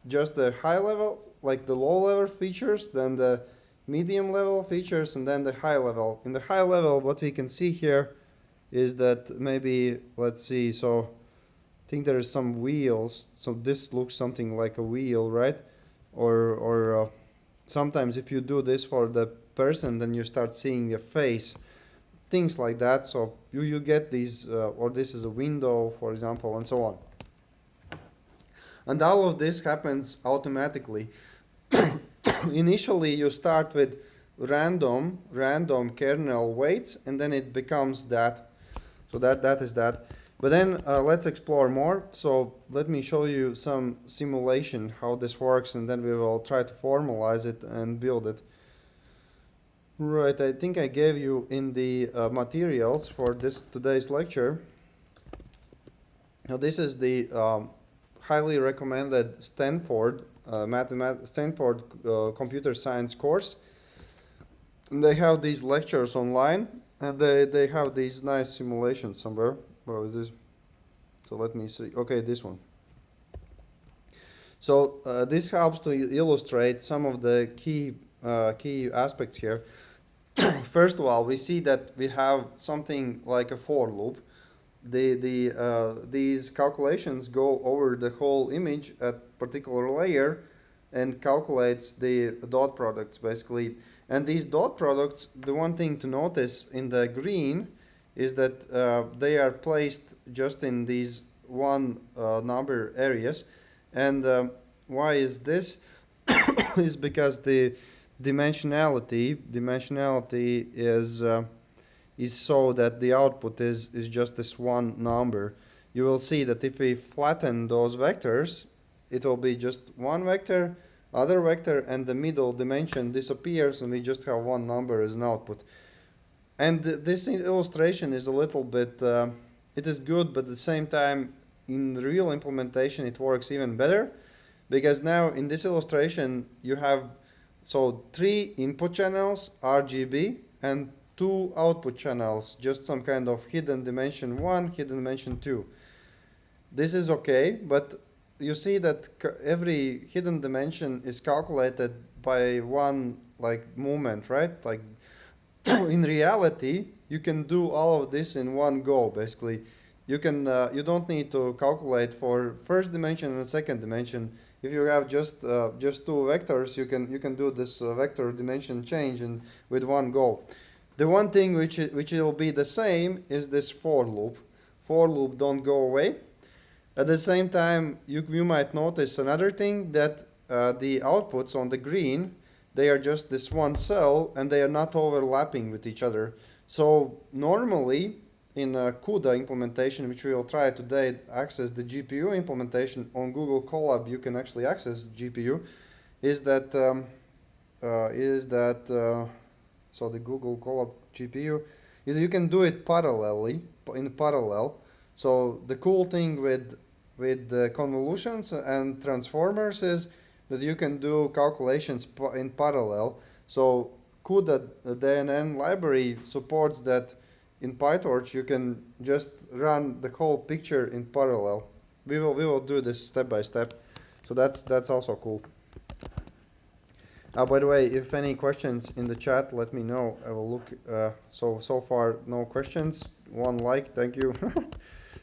just the high level, like the low level features, then the medium level features, and then the high level. In the high level, what we can see here is that maybe, let's see, so I think there is some wheels. So this looks something like a wheel, right? Or sometimes if you do this for the person, then you start seeing a face, things like that. So you get these, or this is a window, for example, and so on. And all of this happens automatically. Initially, you start with random kernel weights, and then it becomes that. So that is that. But then let's explore more. So let me show you some simulation, how this works, and then we will try to formalize it and build it. Right, I think I gave you in the materials for today's lecture. Now this is the highly recommended Stanford computer science course. And they have these lectures online, and they have these nice simulations somewhere. Where is this? So let me see. Okay, this one. So this helps to illustrate some of the key aspects here. First of all, we see that we have something like a for loop. These calculations go over the whole image at particular layer and calculates the dot products basically. And these dot products, the one thing to notice in the green is that they are placed just in these one number areas. And why is this? Is because the dimensionality is so that the output is just this one number. You will see that if we flatten those vectors, it will be just one vector, other vector, and the middle dimension disappears, and we just have one number as an output. And this illustration is a little bit, it is good, but at the same time, in the real implementation, it works even better, because now in this illustration, you have 3 input channels, RGB, and two output channels, just some kind of hidden dimension 1, hidden dimension 2. This is okay, but you see that every hidden dimension is calculated by one like movement, right? Like in reality, you can do all of this in one go. Basically, you can you don't need to calculate for first dimension and second dimension. If you have just two vectors, you can do this vector dimension change and with one go. The one thing which will be the same is this for loop. For loop don't go away. At the same time, you might notice another thing, that the outputs on the green, they are just this one cell and they are not overlapping with each other. So normally in a CUDA implementation, which we will try today, access the GPU implementation on Google Colab, you can actually access GPU, is that so the Google Colab GPU is you can do it parallelly, in parallel. So the cool thing with the convolutions and transformers is that you can do calculations in parallel. So CUDA DNN library supports that in PyTorch you can just run the whole picture in parallel. We will do this step by step. So that's also cool. By the way, if any questions in the chat, let me know. I will look. So far no questions. One like, thank you.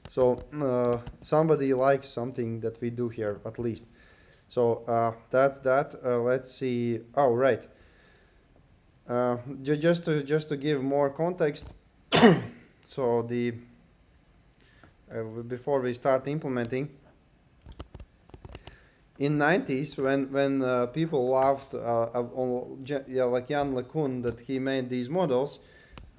So somebody likes something that we do here at least. So that's that. Let's see. Oh, right. Just to give more context. So the before we start implementing, in 90s when people laughed like Jan LeCun that he made these models.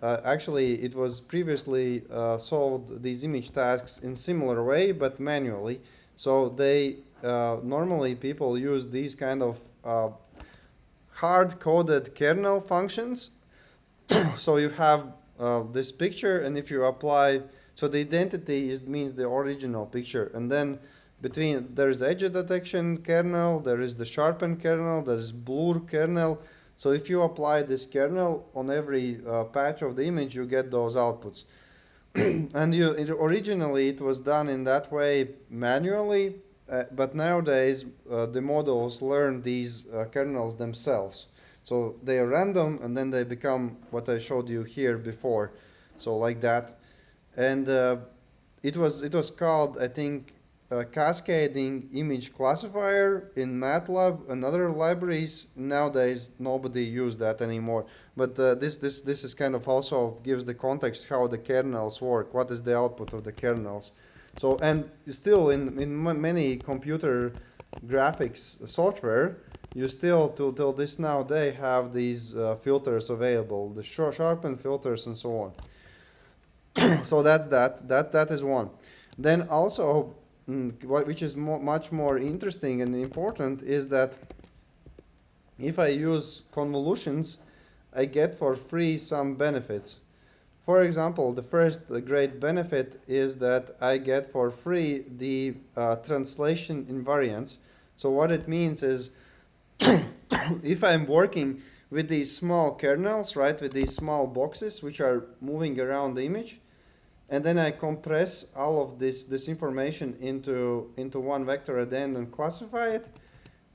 Actually, it was previously solved these image tasks in similar way, but manually. So they normally people use these kind of hard-coded kernel functions. So you have this picture, and if you apply, so the identity means the original picture, and then between there is edge detection kernel, there is the sharpen kernel, there is blur kernel. So if you apply this kernel on every patch of the image, you get those outputs. And originally it was done in that way manually, but nowadays the models learn these kernels themselves. So they are random, and then they become what I showed you here before. So like that, and it was called, I think, cascading image classifier in MATLAB and other libraries. Nowadays nobody uses that anymore, but this is kind of also gives the context how the kernels work, what is the output of the kernels. So, and still in many computer graphics software, you still till this nowadays have these filters available, the sharpen filters and so on. So that's that is one. Then also which is much more interesting and important is that if I use convolutions, I get for free some benefits. For example, the first great benefit is that I get for free the translation invariance. So what it means is if I'm working with these small kernels, right, with these small boxes which are moving around the image, and then I compress all of this information into one vector at the end and classify it.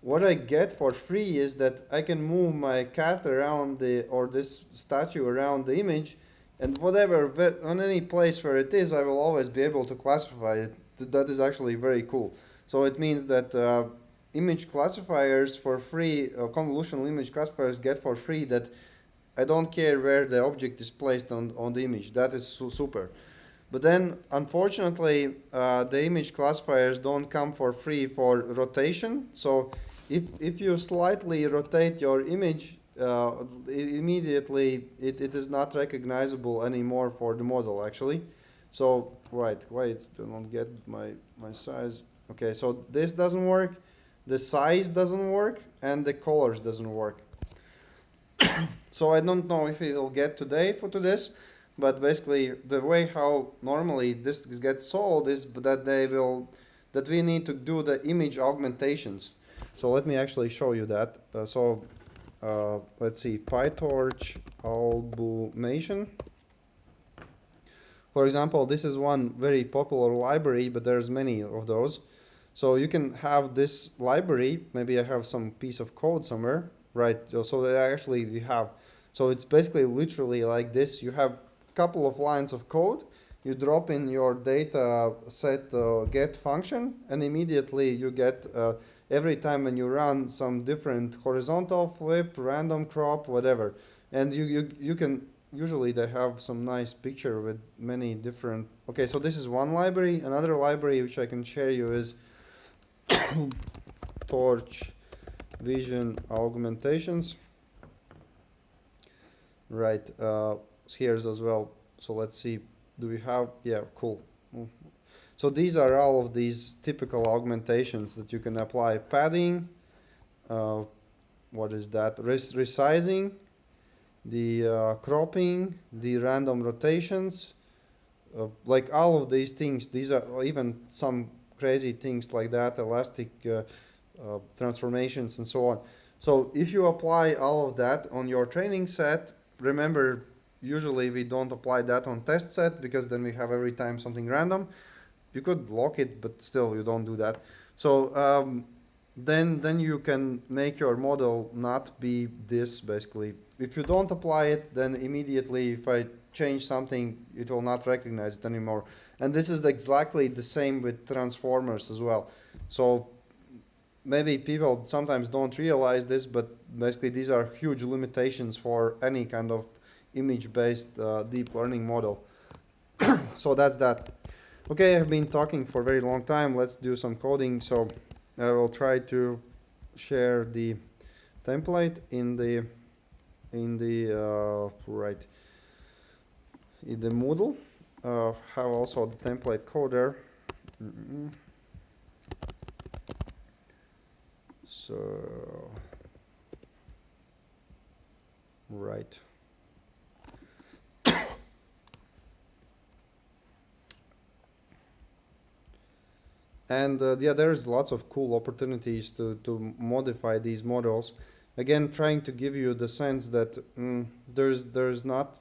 What I get for free is that I can move my cat around or this statue around the image, and whatever on any place where it is, I will always be able to classify it. That is actually very cool. So it means that image classifiers for free, convolutional image classifiers get for free that I don't care where the object is placed on the image. That is super. But then, unfortunately, the image classifiers don't come for free for rotation. So if you slightly rotate your image, immediately it is not recognizable anymore for the model, actually. So, right, why it's don't get my size. Okay, so this doesn't work, the size doesn't work, and the colors doesn't work. So I don't know if it will get today to this. But basically, the way how normally this gets solved is that we need to do the image augmentations. So let me actually show you that. So let's see, PyTorch albumation. For example, this is one very popular library, but there's many of those. So you can have this library, maybe I have some piece of code somewhere, right? So that actually we have, so it's basically literally like this. You have a couple of lines of code, you drop in your data set get function, and immediately you get, every time when you run, some different horizontal flip, random crop, whatever. And you can, usually they have some nice picture with many different, okay, so this is one library. Another library which I can share you is Torch Vision Augmentations. Right, here's as well. So let's see, do we have, yeah, cool. So these are all of these typical augmentations that you can apply. Padding, what is that? Resizing, the cropping, the random rotations, like all of these things. These are even some crazy things like that, elastic transformations and so on. So if you apply all of that on your training set, remember, usually we don't apply that on test set because then we have every time something random. You could lock it, but still you don't do that. So then you can make your model not be this, basically. If you don't apply it, then immediately if I change something, it will not recognize it anymore. And this is exactly the same with transformers as well. So maybe people sometimes don't realize this, but basically these are huge limitations for any kind of image-based deep learning model. So that's that. Okay, I've been talking for a very long time. Let's do some coding. So I will try to share the template in the Moodle. Have also the template coder. So right. And yeah, there's lots of cool opportunities to modify these models. Again, trying to give you the sense that there's not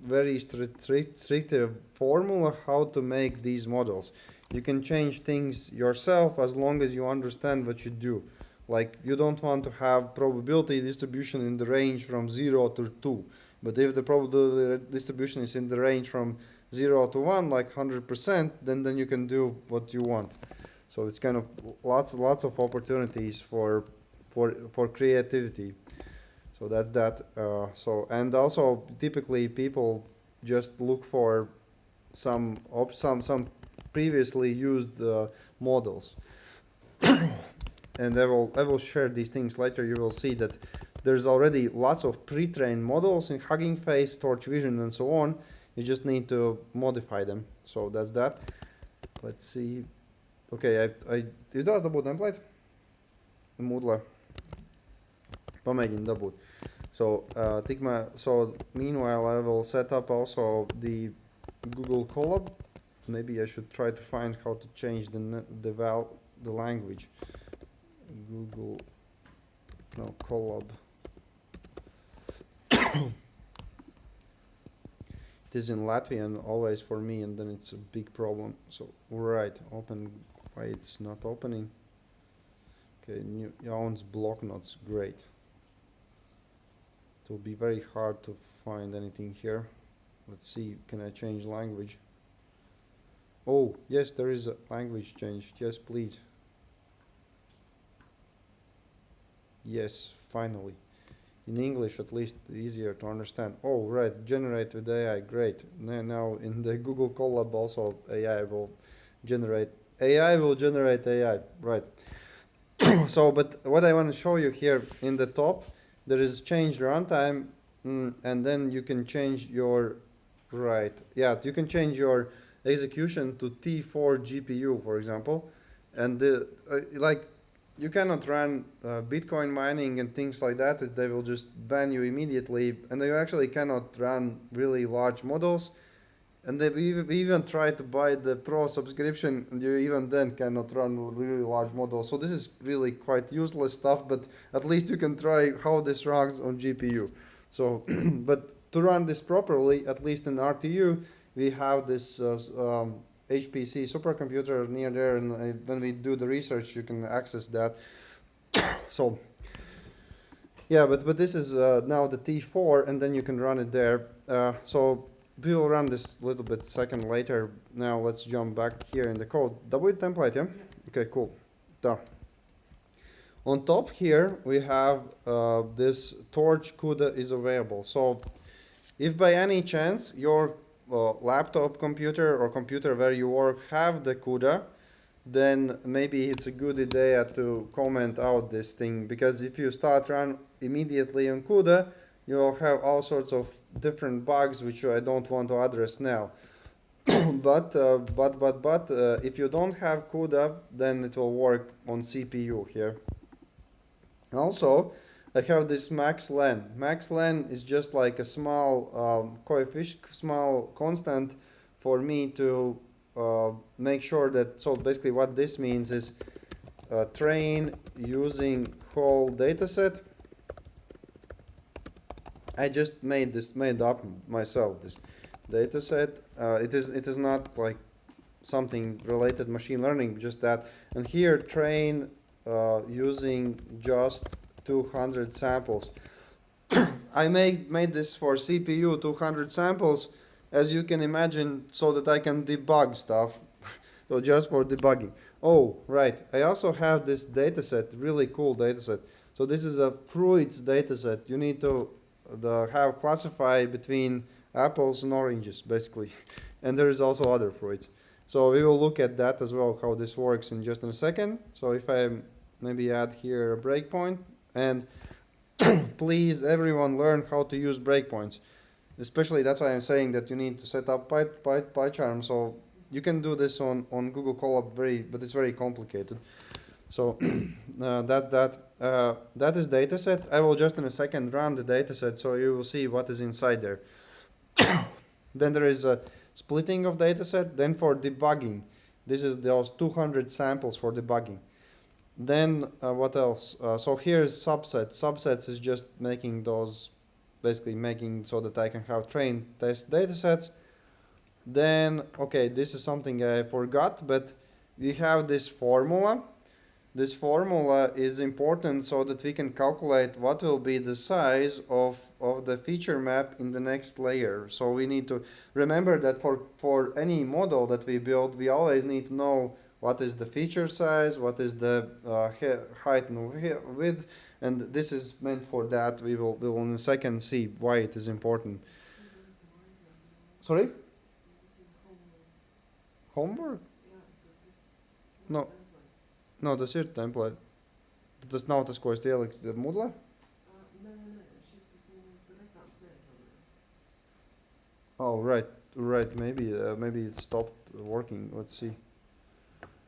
very strict formula how to make these models. You can change things yourself as long as you understand what you do. Like, you don't want to have probability distribution in the range from 0 to 2. But if the probability distribution is in the range from 0 to 1, like 100%, then you can do what you want. So it's kind of lots of opportunities for creativity. So that's that. So, and also typically people just look for some previously used models. And I will share these things later. You will see that there's already lots of pre-trained models in Hugging Face, Torch Vision, and so on. You just need to modify them. So that's that. Let's see. Okay, is that dabūt template? Moodle. Pamēģinu dabūt. So, so meanwhile, I will set up also the Google Colab. Maybe I should try to find how to change the language. Google, no, Colab. It is in Latvian always for me, and then it's a big problem. So, right, open, why it's not opening? Okay, new Jauns blocknotes, great. It will be very hard to find anything here. Let's see, can I change language? Oh, yes, there is a language change. Yes, please. Yes, finally. In English, at least, easier to understand. Oh, right, generate with AI, great. Now in the Google Colab also AI will generate AI, right. So, but what I want to show you here in the top, there is change runtime, and then you can change your, right, yeah, you can change your execution to T4 GPU, for example, and like, you cannot run Bitcoin mining and things like that. They will just ban you immediately, and you actually cannot run really large models. And then we even tried to buy the Pro subscription, and you even then cannot run really large models. So this is really quite useless stuff, but at least you can try how this runs on GPU. So, but to run this properly, at least in RTU, we have this HPC supercomputer near there, and when we do the research, you can access that. So, yeah, but this is now the T4, and then you can run it there. So we will run this a little bit second later. Now let's jump back here in the code. W template, yeah? Okay, cool. Done. On top here, we have this torch CUDA is available. So if by any chance your laptop computer or computer where you work have the CUDA, then maybe it's a good idea to comment out this thing, because if you start run immediately on CUDA, you'll have all sorts of different bugs which I don't want to address now. but if you don't have CUDA, then it will work on CPU here. Also, I have this max len. Max len is just like a small coefficient, small constant for me to make sure that, so basically what this means is train using whole dataset. I just made up myself, this dataset. It is not like something related machine learning, just that. And here train using just 200 samples. I made this for CPU 200 samples, as you can imagine, so that I can debug stuff. So just for debugging. Oh, right. I also have this dataset, really cool dataset. So this is a fruits dataset. You need to have classify between apples and oranges, basically. And there is also other fruits. So we will look at that as well, how this works in just in a second. So if I maybe add here a breakpoint, and please everyone learn how to use breakpoints. Especially that's why I'm saying that you need to set up PyCharm. So you can do this on Google Colab, but it's very complicated. So that's that. That is dataset. I will just in a second run the dataset, so you will see what is inside there. Then there is a splitting of dataset. Then for debugging, this is those 200 samples for debugging. Then what else? So here's subsets. Subsets is just making those, basically making so that I can have trained test datasets. Then, okay, this is something I forgot, but we have this formula. This formula is important so that we can calculate what will be the size of the feature map in the next layer. So we need to remember that for any model that we build, we always need to know what is the feature size, what is the height and width, and this is meant for that. We will in a second see why it is important. Sorry? Homework? No. No, tas ir template. Tas nav tas, ko es ieliku Moodle? Nē, tas ekrāns neatjaunojās. Oh, right. Maybe it stopped working. Let's see.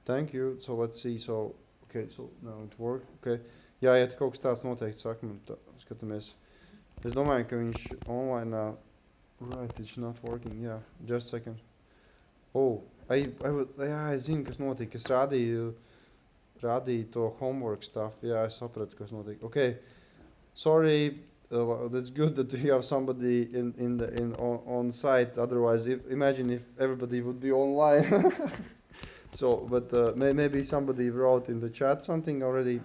Thank you. So let's see. So, okay, so now it worked. Okay. Jā, ja kaut kas tāds noteikti saka, man skatāmies. Es domāju, ka viņš online, right, it's not working. Yeah, just a second. Oh, es zinu, kas notika. Es rādīju to homework stuff. Jā, es sapratu, kas notika. Okay, sorry. That's good that you have somebody on site. Otherwise, imagine if everybody would be online. So, but maybe somebody wrote in the chat something already.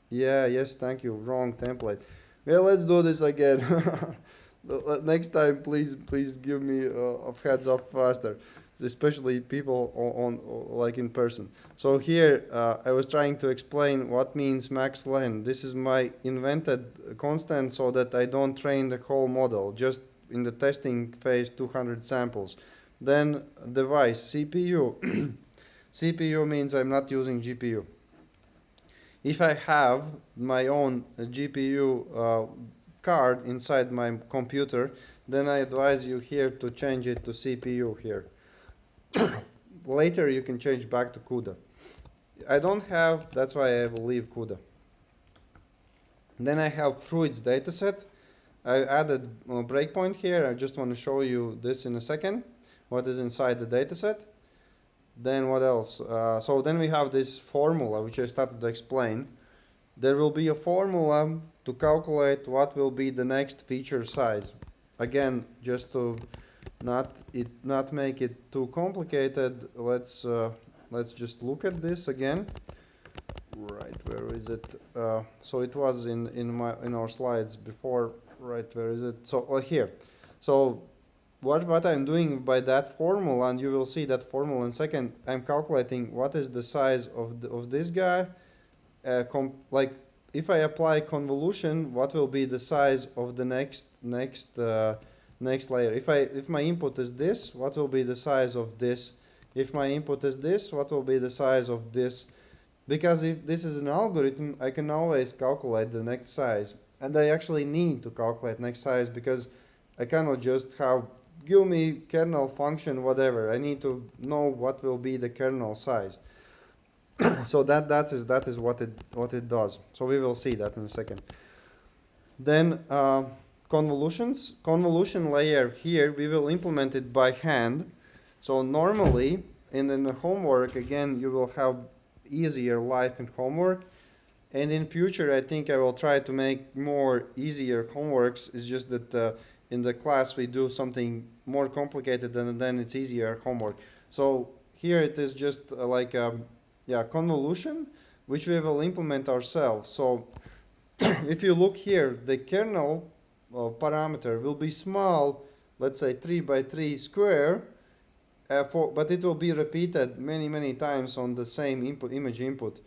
Yeah, yes, thank you. Wrong template. Well, let's do this again. Next time, please give me a heads up faster, especially people on like in person. So here, I was trying to explain what means max len. This is my invented constant so that I don't train the whole model, just in the testing phase 200 samples. Then device, CPU. CPU means I'm not using GPU. If I have my own GPU card inside my computer, then I advise you here to change it to CPU here. Later you can change back to CUDA. I don't have, that's why I will leave CUDA. Then I have fruits dataset. I added a breakpoint here. I just want to show you this in a second. what is inside the dataset. Then what else? So then we have this formula which I started to explain. There will be a formula to calculate what will be the next feature size. Again, just to not make it too complicated, let's just look at this again. Right, where is it? So it was in our slides before. Right, where is it? So here. So what I'm doing by that formula, and you will see that formula in a second, I'm calculating what is the size of this guy. Like if I apply convolution, what will be the size of the next layer? If my input is this, what will be the size of this? If my input is this, what will be the size of this? Because if this is an algorithm, I can always calculate the next size, and I actually need to calculate next size because I cannot just have give me kernel function whatever. I need to know what will be the kernel size. So that is what it does. So we will see that in a second. Then convolution layer here, we will implement it by hand. So normally in the homework, again, you will have easier life in homework, and in future I think I will try to make more easier homeworks. It's just that in the class we do something more complicated, and then it's easier homework. So here it is just like convolution, which we will implement ourselves. So if you look here, the kernel parameter will be small, let's say 3 by 3 square, but it will be repeated many times on the same image input.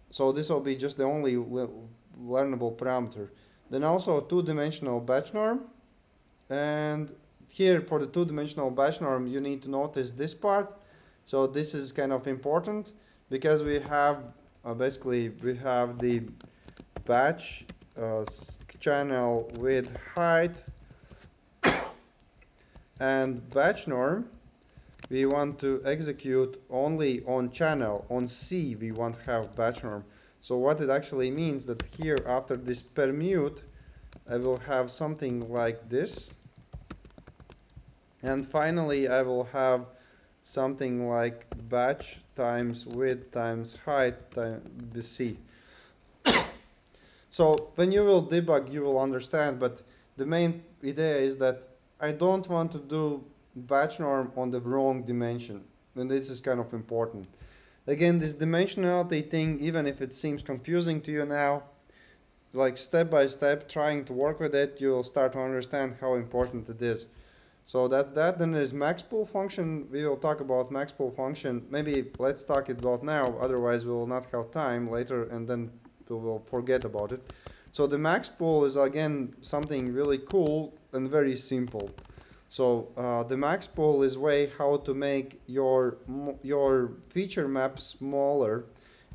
So this will be just the only learnable parameter. Then also two-dimensional batch norm, and here for the two-dimensional batch norm you need to notice this part. So this is kind of important because we have basically we have the batch channel width height and batch norm we want to execute only on channel. On C we want to have batch norm. So what it actually means that here after this permute I will have something like this, and finally I will have something like batch times width times height times the C. So when you will debug you will understand, but the main idea is that I don't want to do batch norm on the wrong dimension, and this is kind of important. Again, this dimensionality thing, even if it seems confusing to you now, like step by step trying to work with it, you'll start to understand how important it is. So that's that. Then there's maxpool function. We will talk about maxpool function. Maybe let's talk about now, otherwise we will not have time later and then we will forget about it. So the maxpool is again something really cool and very simple. So the maxpool is way how to make your feature map smaller.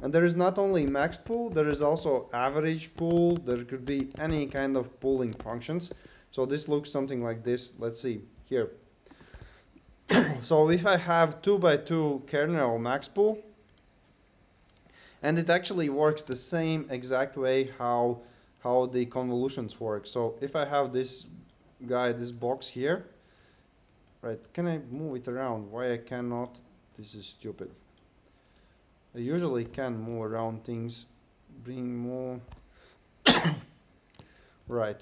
And there is not only maxpool, there is also average pool. There could be any kind of pooling functions. So this looks something like this. Let's see here. So if I have 2 by 2 kernel maxpool, and it actually works the same exact way how the convolutions work. So if I have this guy, this box here, right, can I move it around? Why I cannot? This is stupid. I usually can move around things, bring more. Right.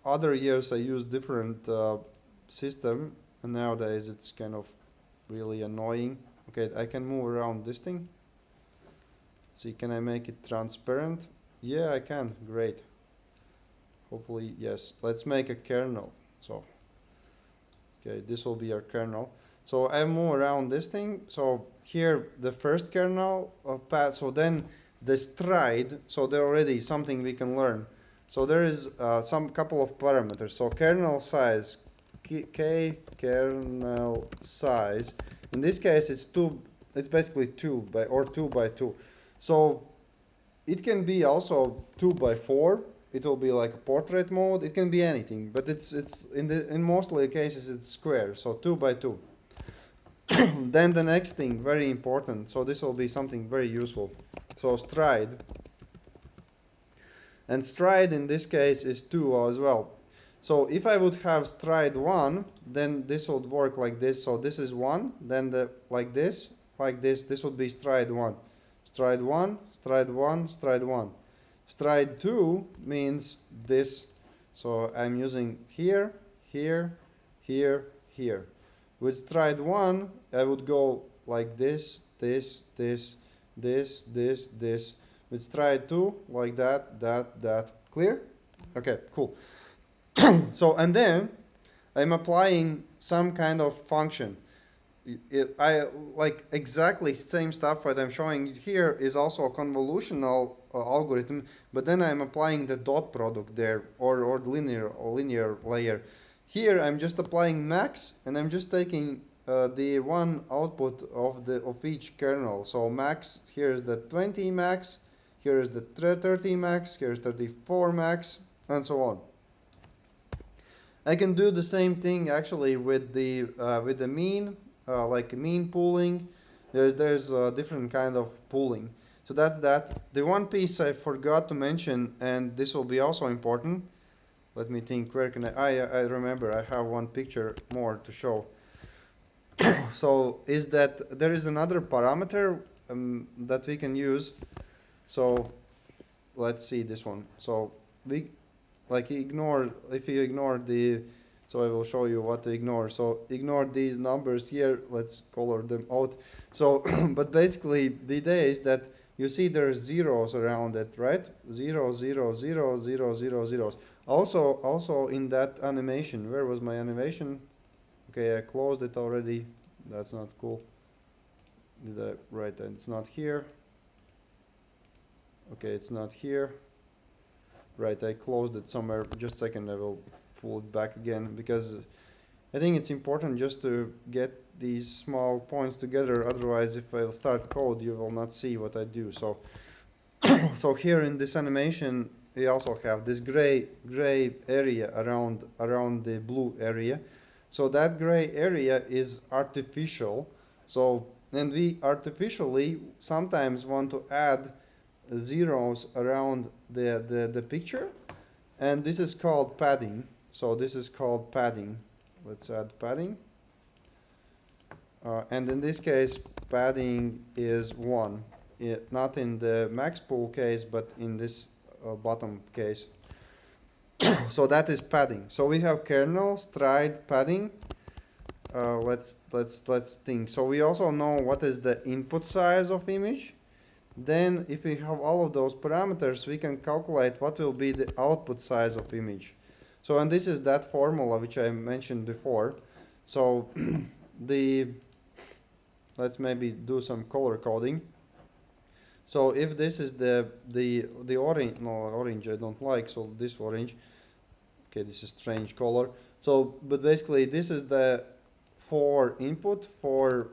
Other years I use different system, and nowadays it's kind of really annoying. Okay, I can move around this thing. Let's see, can I make it transparent? Yeah, I can. Great. Hopefully, yes. Let's make a kernel. So, okay, this will be our kernel. So I move around this thing. So here the first kernel path. So then the stride. So there already something we can learn. So there is some couple of parameters. So kernel size, k kernel size. In this case, it's two. It's basically 2 by 2. So it can be also 2 by 4. It will be like a portrait mode. It can be anything, but it's in mostly cases it's square. So 2 by 2. Then the next thing, very important. So this will be something very useful. So stride. And stride in this case is 2 as well. So if I would have stride 1, then this would work like this. So this is 1, then like this, this would be stride 1. Stride 1, stride 1, stride 1. Stride 2 means this. So I'm using here, here, here, here. With stride 1, I would go like this, this, this, this, this, this. With stride 2, like that, that, that. Clear? Okay, cool. So, and then I'm applying some kind of function. I like exactly same stuff what I'm showing here is also a convolutional algorithm, but then I'm applying the dot product there, or linear layer. Here I'm just applying max, and I'm just taking the one output of each kernel. So max, here is the 20 max, here is the 30 max, here's 34 max, and so on. I can do the same thing actually with the mean, like mean pooling. There's a different kind of pooling. So that's that. The one piece I forgot to mention, and this will be also important. Let me think. Where can I remember. I have one picture more to show. So is that there is another parameter that we can use. So let's see this one. So we like ignore, if you ignore the, so I will show you what to ignore. So ignore these numbers here, let's color them out. So, but basically the idea is that you see there's zeros around it, right? 0, 0, 0, 0, 0, zeros. Also in that animation, where was my animation? Okay, I closed it already. That's not cool. Did I write that? It's not here. Okay, it's not here. Right, I closed it somewhere. Just a second, I will pull it back again, because I think it's important just to get these small points together. Otherwise, if I start code, you will not see what I do. So, so here in this animation, we also have this gray area around the blue area. So that gray area is artificial. So, and we artificially sometimes want to add zeros around the picture, and this is called padding. So this is called padding. Let's add padding, and in this case padding is 1, not in the max pool case, but in this bottom case. So that is padding. So we have kernel, stride, padding. Let's think. So we also know what is the input size of image. Then if we have all of those parameters, we can calculate what will be the output size of image. So, and this is that formula which I mentioned before. So let's maybe do some color coding. So if this is the orange, no, orange I don't like, so this orange, okay, this is strange color. So, but basically this is the for input for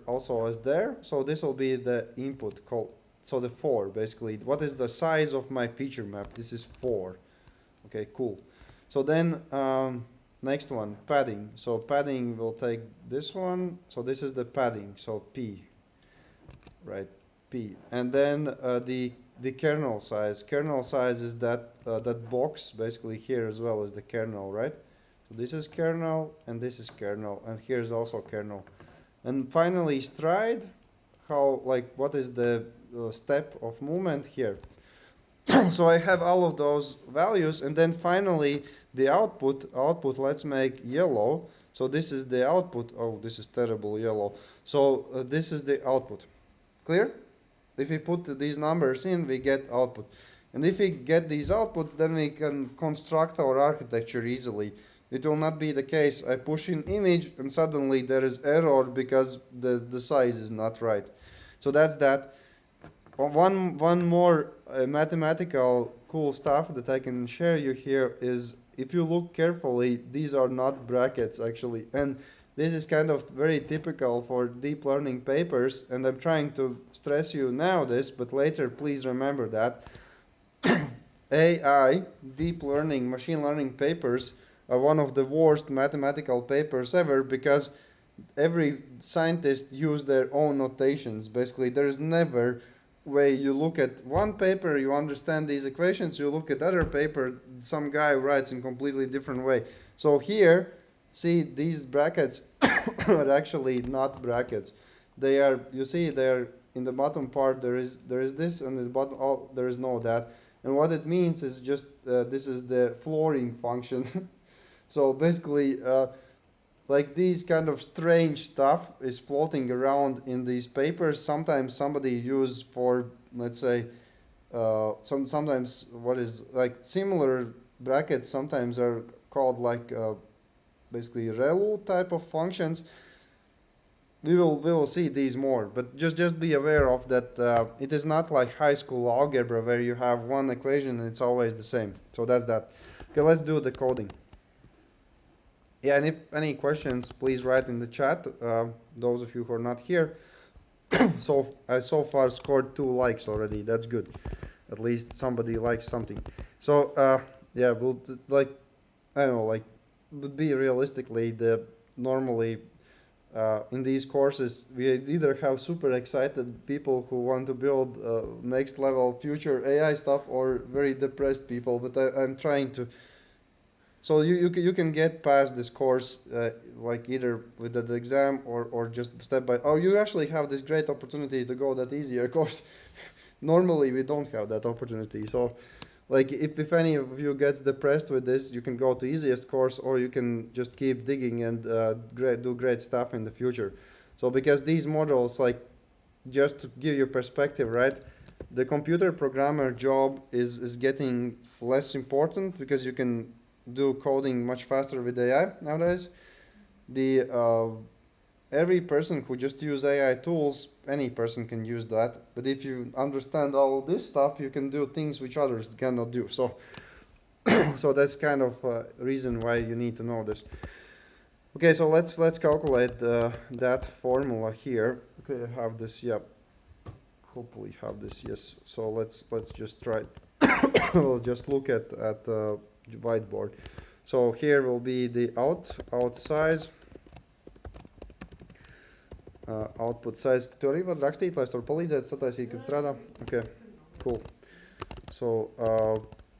also as there. So this will be the input called, so the 4 basically. What is the size of my feature map? This is 4. Okay, cool. So then next one, padding. So padding will take this one. So this is the padding. So P, right? P. And then the kernel size. Kernel size is that that box basically here as well as the kernel, right? So this is kernel and this is kernel, and here's also kernel. And finally, stride, how, like, what is the step of movement here? So I have all of those values, and then finally the output, let's make yellow. So this is the output. Oh, this is terrible yellow. So this is the output. Clear? If we put these numbers in, we get output. And if we get these outputs, then we can construct our architecture easily. It will not be the case. I push in image and suddenly there is error because the size is not right. So that's that. One more mathematical cool stuff that I can share you here is, if you look carefully, these are not brackets actually. And this is kind of very typical for deep learning papers. And I'm trying to stress you now this, but later please remember that AI, deep learning, machine learning papers are one of the worst mathematical papers ever, because every scientist uses their own notations. Basically, there is never way you look at one paper, you understand these equations, you look at other paper, some guy writes in completely different way. So here, see, these brackets are actually not brackets. They are, you see, they're in the bottom part, there is this, and in the bottom, oh, there is no that. And what it means is just, this is the flooring function. So basically, like these kind of strange stuff is floating around in these papers. Sometimes somebody use for, let's say, sometimes what is like similar brackets sometimes are called like basically ReLU type of functions. We will see these more, but just be aware of that. It is not like high school algebra where you have one equation and it's always the same. So that's that. Okay, let's do the coding. Yeah, and if any questions, please write in the chat. Those of you who are not here. So I so far scored 2 likes already. That's good. At least somebody likes something. So yeah, we'll like, I don't know, like, but be realistically, the normally in these courses we either have super excited people who want to build next level future AI stuff, or very depressed people. But I'm trying to. So you can get past this course like either with the exam or just step by. Oh, you actually have this great opportunity to go that easier course. Normally we don't have that opportunity. So like if any of you gets depressed with this, you can go to easiest course, or you can just keep digging and do great stuff in the future. So because these models, like, just to give you perspective, right? The computer programmer job is getting less important because you can do coding much faster with AI nowadays. The every person who just use AI tools, any person can use that. But if you understand all this stuff, you can do things which others cannot do. So, so that's kind of reason why you need to know this. Okay, so let's calculate that formula here. Okay, I have this. Yeah, hopefully have this. Yes. So let's just try. We'll just look at whiteboard. So here will be the out size, output size. Tu arī var rakstīt, lai es varu palīdzēt, sataisīt, kad strādā. Okay, cool. So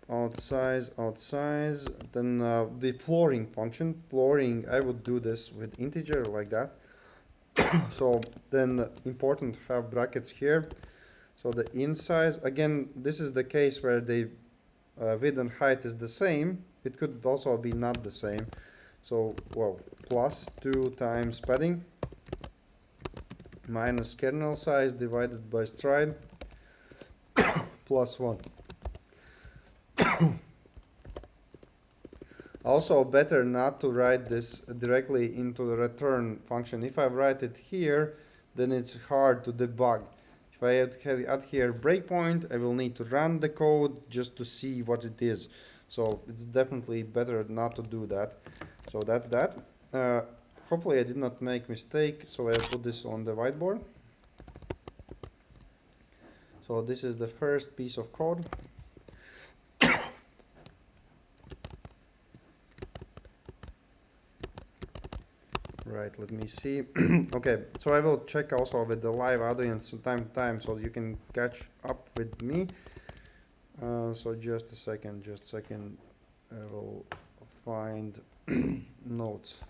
out size, then the flooring function. Flooring, I would do this with integer like that. So then important to have brackets here. So the in size, again, this is the case where the width and height is the same. It could also be not the same. So, well, plus 2 times padding minus kernel size divided by stride plus 1. Also, better not to write this directly into the return function. If I write it here, then it's hard to debug. If I add here breakpoint, I will need to run the code just to see what it is. So it's definitely better not to do that. So that's that. Hopefully I did not make mistake. So I put this on the whiteboard. So this is the first piece of code. Right, let me see. Okay, so I will check also with the live audience from time to time so you can catch up with me. So just a second, I will find notes.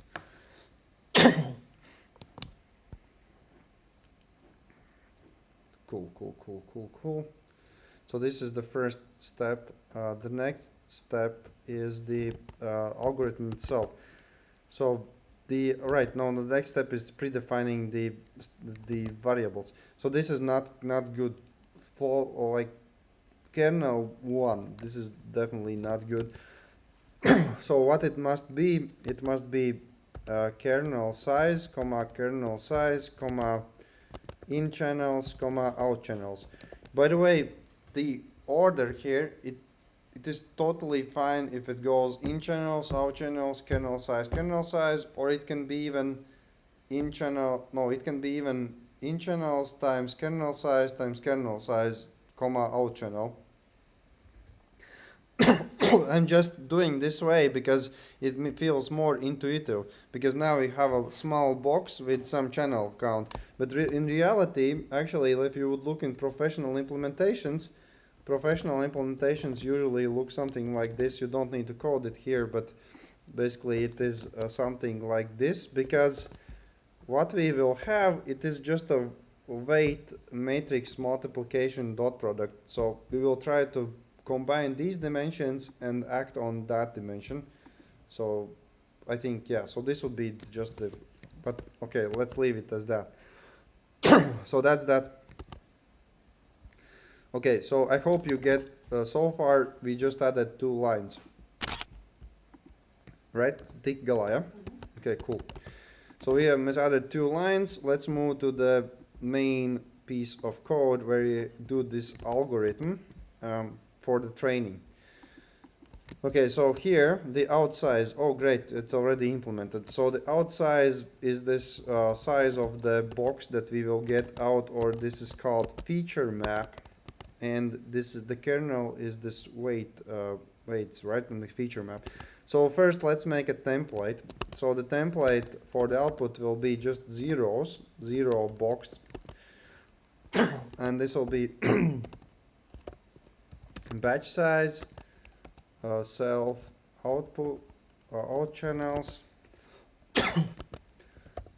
Cool. So this is the first step. The next step is the algorithm itself. So the next step is predefining the variables. So this is not good for, or like kernel 1. This is definitely not good. So what it must be kernel size, kernel size, in channels, out channels. By the way, the order here, it is totally fine if it goes in channels, out channels, kernel size, or it can be even in channel. No, it can be even in channels times kernel size, out channel. I'm just doing this way because it feels more intuitive, because now we have a small box with some channel count. But in reality, actually, if you would look in professional implementations usually look something like this. You don't need to code it here, but basically it is something like this, because what we will have, it is just a weight matrix multiplication dot product. So we will try to combine these dimensions and act on that dimension. So I think, yeah, so this would be just the, but okay, let's leave it as that. So that's that. Okay, so I hope you get, so far we just added 2 lines. Right? Tik galā, okay, cool. So we have added 2 lines. Let's move to the main piece of code where you do this algorithm for the training. Okay, so here the outsize, oh great, it's already implemented. So the outsize is this size of the box that we will get out, or this is called feature map, and this is the kernel is this weights, right, in the feature map. So first let's make a template. So the template for the output will be just zeros, 0 boxed, and this will be batch size, self output, out channels,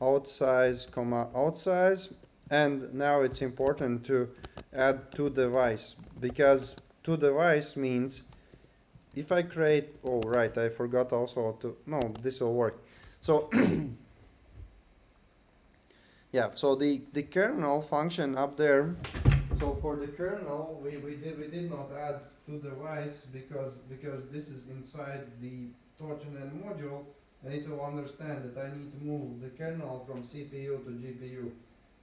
outsize, comma outsize, and now it's important to add to device, because to device means if I create, oh right, I forgot also to, no, this will work. So yeah, so the kernel function up there, so for the kernel we did not add to device because this is inside the touchNN module, and it will understand that I need to move the kernel from CPU to GPU.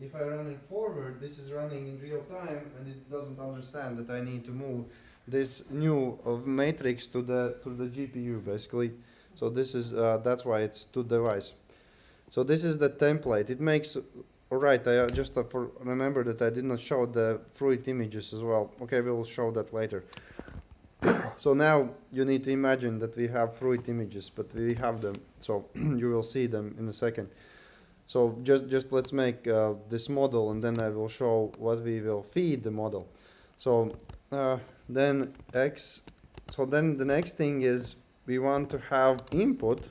If I run it forward, this is running in real time, and it doesn't understand that I need to move this new matrix to the GPU basically. So this is that's why it's to device. So this is the template. It makes, alright, I just remember that I did not show the fruit images as well. Okay, we'll show that later. So now you need to imagine that we have fruit images, but we have them, so you will see them in a second. So just let's make this model, and then I will show what we will feed the model. So then the next thing is we want to have input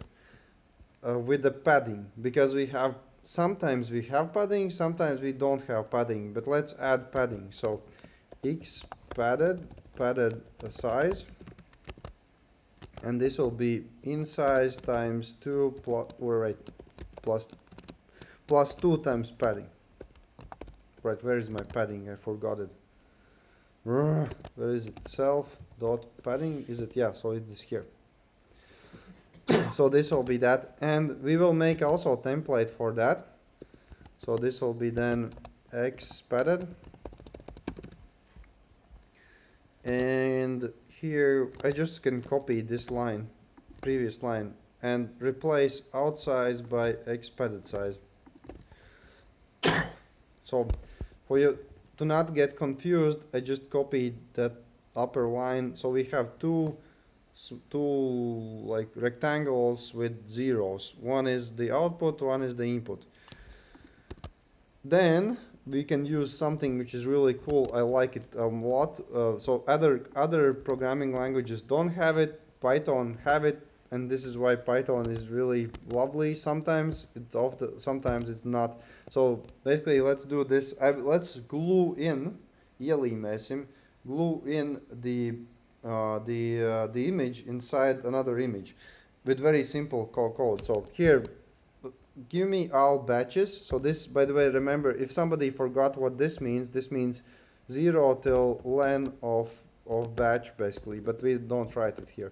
with the padding, because we have, sometimes we have padding, sometimes we don't have padding, but let's add padding. So x padded size, and this will be in size times 2 plus 2 times padding. Right, where is my padding? I forgot it. Where is it? Self dot padding, is it? Yeah, so it is here. So this will be that, and we will make also a template for that. So this will be then x padded, and here I just can copy this line, previous line, and replace outsize by x padded size. So for you to not get confused, I just copied that upper line. So we have two like rectangles with zeros. One is the output, one is the input. Then we can use something which is really cool. I like it a lot. So other programming languages don't have it. Python have it, and this is why Python is really lovely. Sometimes it's sometimes it's not. So basically, let's do this. Let's glue in, glue in the image inside another image with very simple code. So here, give me all batches. So this, by the way, remember, if somebody forgot what this means 0 till len of batch basically, but we don't write it here.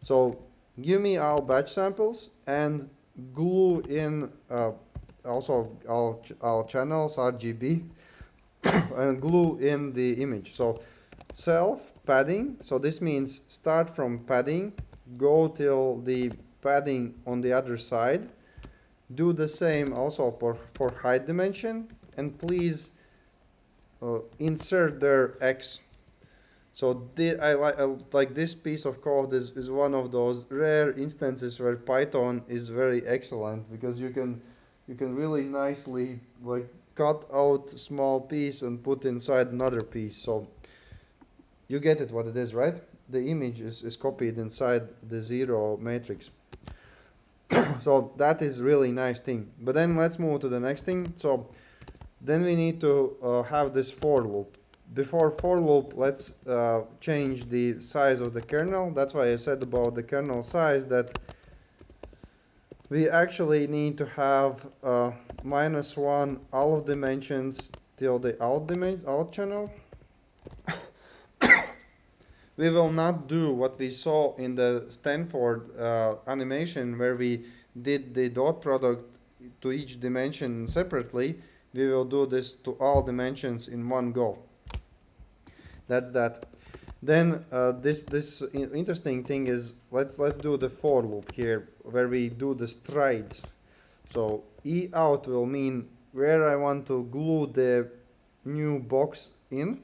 So give me all batch samples and glue in also all channels RGB and glue in the image. So self padding, so this means start from padding, go till the padding on the other side. Do the same also for height dimension, and please insert their x. So I like this piece of code is one of those rare instances where Python is very excellent, because you can really nicely like cut out small piece and put inside another piece. So you get it what it is, right? The image is copied inside the zero matrix. So that is really nice thing. But then let's move to the next thing. So then we need to have this for loop. Before for loop, let's change the size of the kernel. That's why I said about the kernel size that we actually need to have -1 all of dimensions till the out channel. We will not do what we saw in the Stanford animation where we did the dot product to each dimension separately. We will do this to all dimensions in one go. That's that. Then this interesting thing is let's do the for loop here where we do the strides. So e out will mean where I want to glue the new box in,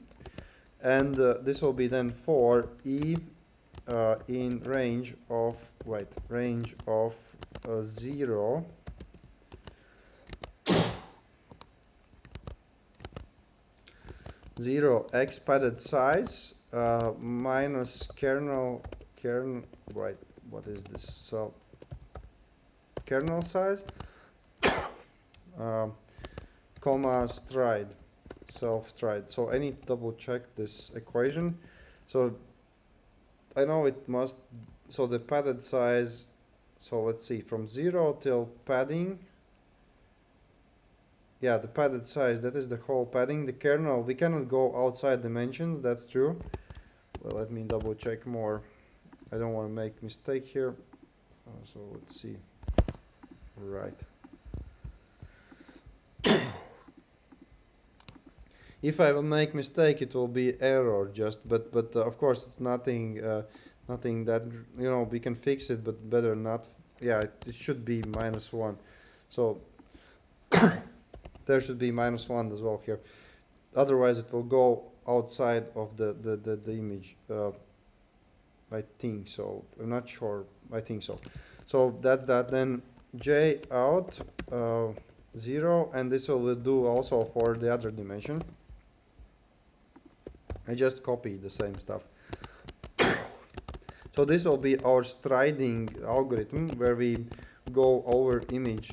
and this will be then for e in range of 0 x padded size minus kernel what is this? So kernel size comma stride, self stride. So I need to double check this equation. So I know it must, so the padded size, so let's see, from 0 till padding. Yeah, the padded size, that is the whole padding. The kernel, we cannot go outside dimensions, that's true. Well, let me double check more. I don't want to make mistake here. So let's see. Right. If I will make mistake, it will be error just, but of course it's nothing nothing that, you know, we can fix it, but better not. Yeah, it should be -1. So there should be -1 as well here. Otherwise it will go outside of the image. I think so. I'm not sure. I think so. So that's that. Then j out 0, and this will do also for the other dimension. I just copied the same stuff. So this will be our striding algorithm where we go over image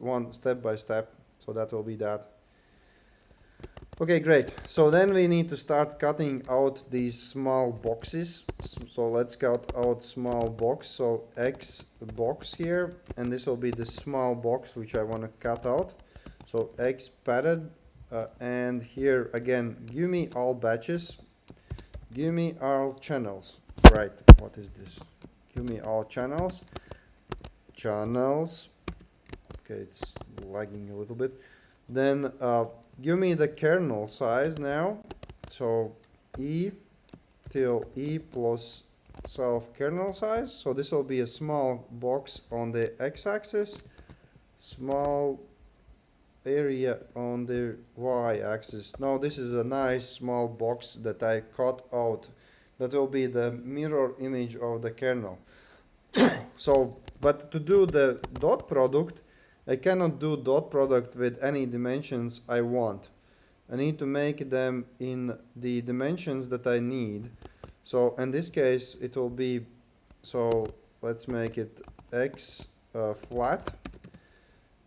one step by step. So that will be that. Okay, great. So then we need to start cutting out these small boxes. So let's cut out small box. So X box here, and this will be the small box which I want to cut out. So X padded, and here again, give me all batches. Give me all channels. Right, what is this? Give me all channels. Channels. Okay, it's lagging a little bit. Then give me the kernel size now. So E till E plus self kernel size. So this will be a small box on the x-axis, small area on the y-axis. Now this is a nice small box that I cut out. That will be the mirror image of the kernel. So, but to do the dot product, I cannot do dot product with any dimensions I want. I need to make them in the dimensions that I need. So in this case it will be, so let's make it x flat,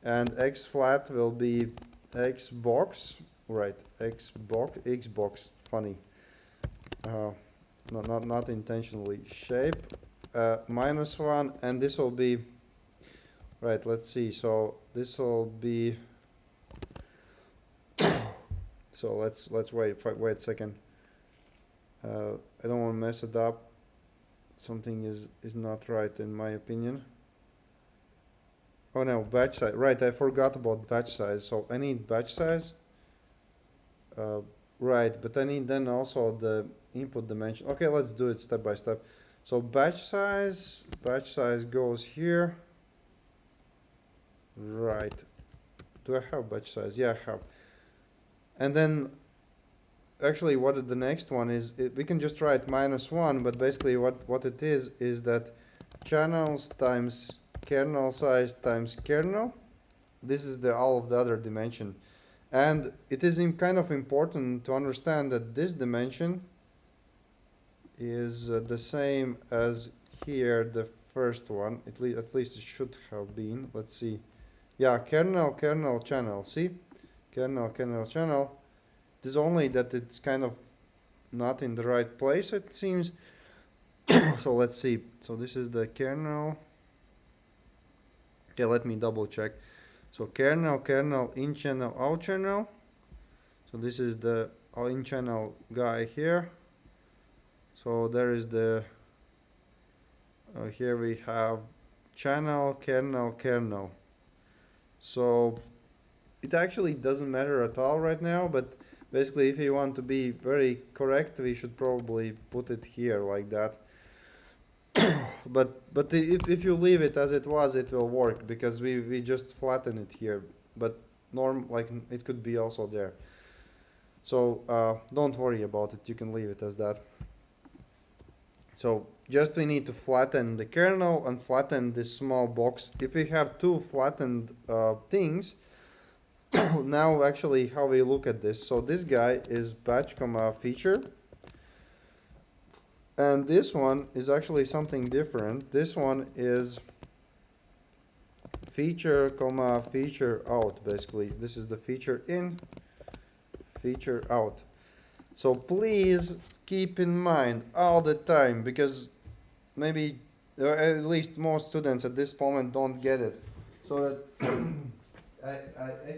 and x flat will be x box, right? X box, funny, not intentionally, shape -1, and this will be, right, let's see, so this will be, so let's wait a second. I don't want to mess it up. Something is not right in my opinion. Oh no, batch size, right, I forgot about batch size. So I need batch size, right, but I need then also the input dimension. Okay, let's do it step by step. So batch size goes here. Right. Do I have batch size? Yeah, I have. And then actually what the next one is, we can just write -1, but basically what it is that channels times kernel size times kernel. This is all of the other dimension. And it is kind of important to understand that this dimension is the same as here, the first one. At least it should have been. Let's see. Yeah, kernel channel. See? Kernel channel. It is only that it's kind of not in the right place, it seems. So let's see. So this is the kernel. Okay, let me double check. So kernel, in channel, out channel. So this is the in channel guy here. So there is the, here we have channel, kernel. So it actually doesn't matter at all right now, but basically if you want to be very correct, we should probably put it here like that. But if you leave it as it was, it will work, because we just flatten it here. But like it could be also there. So don't worry about it, you can leave it as that. So just we need to flatten the kernel and flatten this small box. If we have two flattened things, now actually how we look at this. So this guy is batch comma feature. And this one is actually something different. This one is feature comma feature out, basically. This is the feature in, feature out. So please keep in mind all the time, because maybe at least most students at this moment don't get it. So that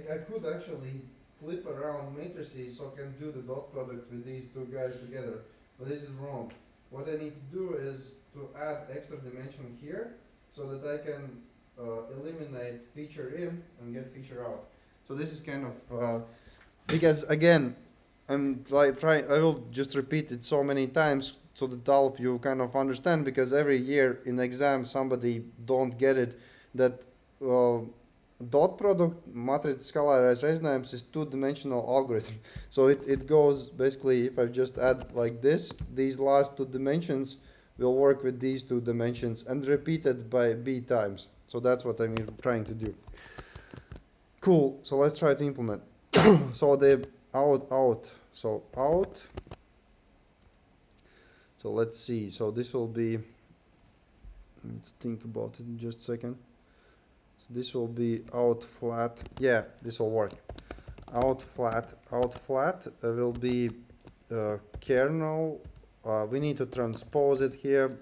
I could actually flip around matrices so I can do the dot product with these two guys together, but this is wrong. What I need to do is to add extra dimension here so that I can eliminate feature in and get feature out. So this is kind of, because again, I'm I will just repeat it so many times so that all of you kind of understand, because every year in exam somebody don't get it, that dot product matrix scalarized resonance is two-dimensional algorithm. So it goes basically, if I just add like this, these last two dimensions will work with these two dimensions and repeated by b times. So that's what I'm trying to do. Cool, so let's try to implement. So the out, so out. So let's see, so this will be, I need to think about it in just a second. So this will be out flat. Yeah, this will work. Out flat will be kernel. We need to transpose it here.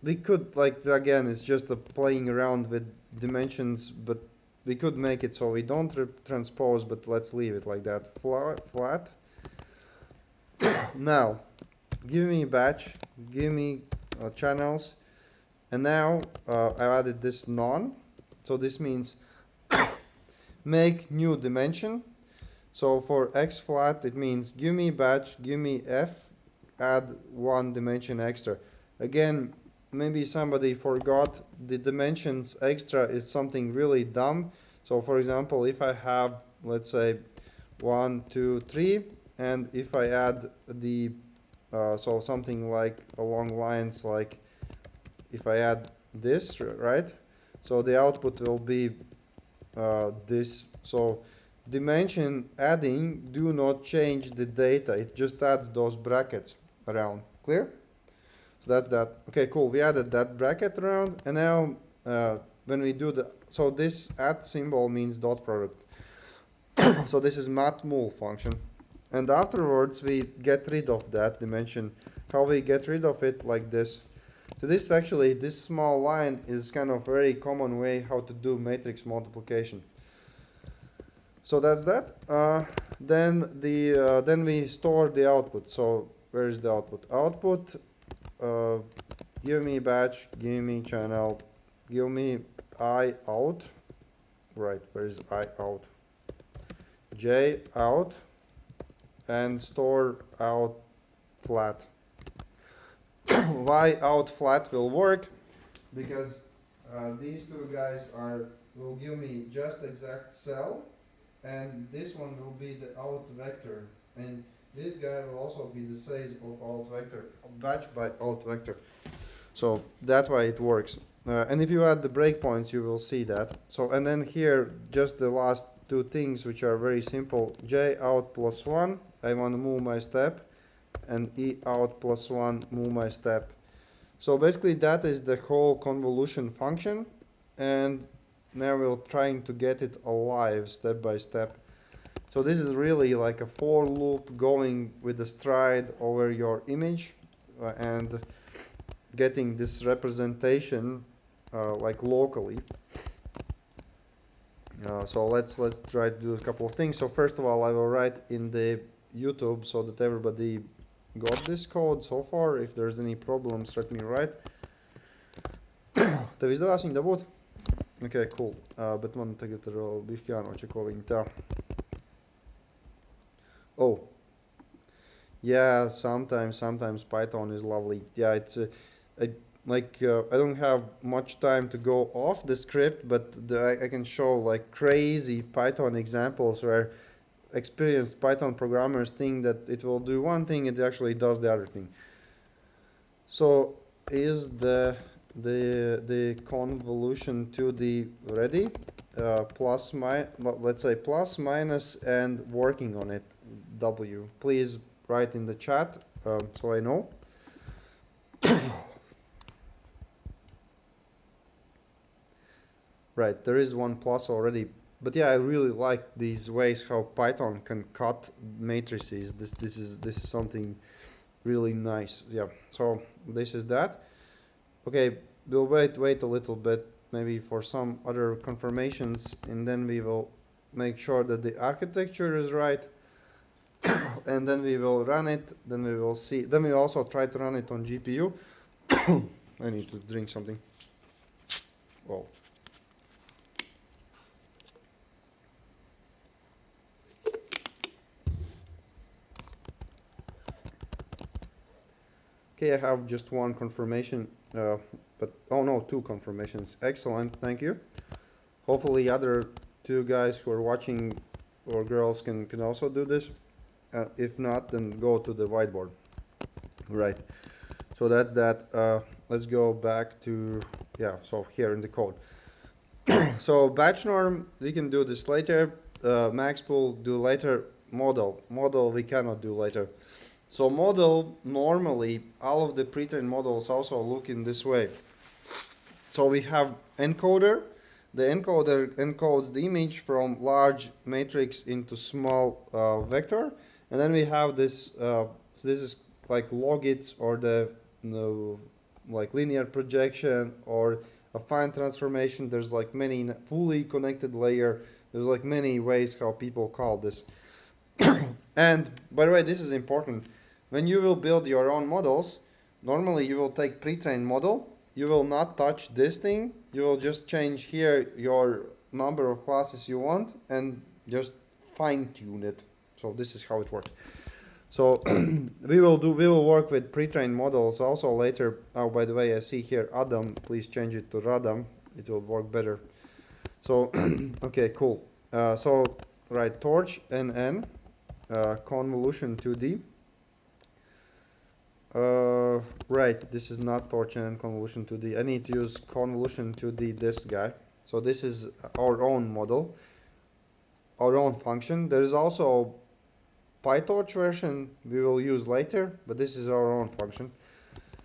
We could, like, again, it's just playing around with dimensions, but we could make it so we don't transpose, but let's leave it like that. Flat. Now, give me batch, give me channels. And now I added this non. So this means make new dimension. So for x flat, it means give me batch, give me f, add one dimension extra. Again, maybe somebody forgot the dimensions extra is something really dumb. So for example, if I have, let's say 1, 2, 3, and if I add the, so something like along lines like, if I add this, right? So the output will be this. So dimension adding do not change the data. It just adds those brackets around. Clear? So that's that. Okay, cool. We added that bracket around. And now when we do the, so this add symbol means dot product. So this is matmul function. And afterwards we get rid of that dimension. How we get rid of it? Like this. So this actually, this small line is kind of very common way how to do matrix multiplication. So that's that. Then we store the output. So where is the output? Output, give me batch, give me channel, give me I out. Right, where is I out? J out, and store out flat. Why out flat will work? Because these two guys will give me just exact cell, and this one will be the out vector, and this guy will also be the size of out vector, batch by out vector. So that's why it works. And if you add the breakpoints, you will see that. So, and then here, just the last two things, which are very simple. J out plus 1, I want to move my step, and E out plus 1, move my step. So basically that is the whole convolution function, and now we're trying to get it alive step by step. So this is really like a for loop going with the stride over your image, and getting this representation like locally. So let's try to do a couple of things. So first of all, I will write in the YouTube so that everybody got this code so far. If there's any problems, let me write. Tev izdevās viņu dabūt? Okay, cool. Bet man tagad ir bišķi jānočeko viņu tā. Oh. Yeah, sometimes Python is lovely. Yeah, it's I don't have much time to go off the script, but I can show like crazy Python examples where experienced Python programmers think that it will do one thing, it actually does the other thing. So is the convolution 2D ready? Let's say plus, minus, and working on it, W. Please write in the chat so I know. Right, there is one plus already. But yeah, I really like these ways how Python can cut matrices. This is something really nice. Yeah, so this is that. Okay, we'll wait a little bit, maybe for some other confirmations, and then we will make sure that the architecture is right. And then we will run it, then we will see. Then we also try to run it on GPU. I need to drink something. Whoa. Okay, I have just one confirmation, but oh no, two confirmations. Excellent, thank you. Hopefully other two guys who are watching, or girls, can also do this. If not, then go to the whiteboard. Right, so that's that. Let's go back to, yeah, so here in the code. So batch norm, we can do this later. Max pool, do later. Model we cannot do later. So model, normally, all of the pre-trained models also look in this way. So we have encoder. The encoder encodes the image from large matrix into small vector. And then we have this, so this is like logits, or the like linear projection, or a fine transformation. There's like many fully connected layer. There's like many ways how people call this. And by the way, this is important. When you will build your own models, normally you will take pre-trained model. You will not touch this thing. You will just change here your number of classes you want and just fine-tune it. So this is how it works. So we will work with pre-trained models also later. Oh, by the way, I see here Adam. Please change it to Radam. It will work better. So okay, cool. So right, torch NN, convolution 2D. Right, this is not torch and convolution 2D. I need to use convolution 2D, this guy. So this is our own model, our own function. There is also PyTorch version we will use later, but this is our own function.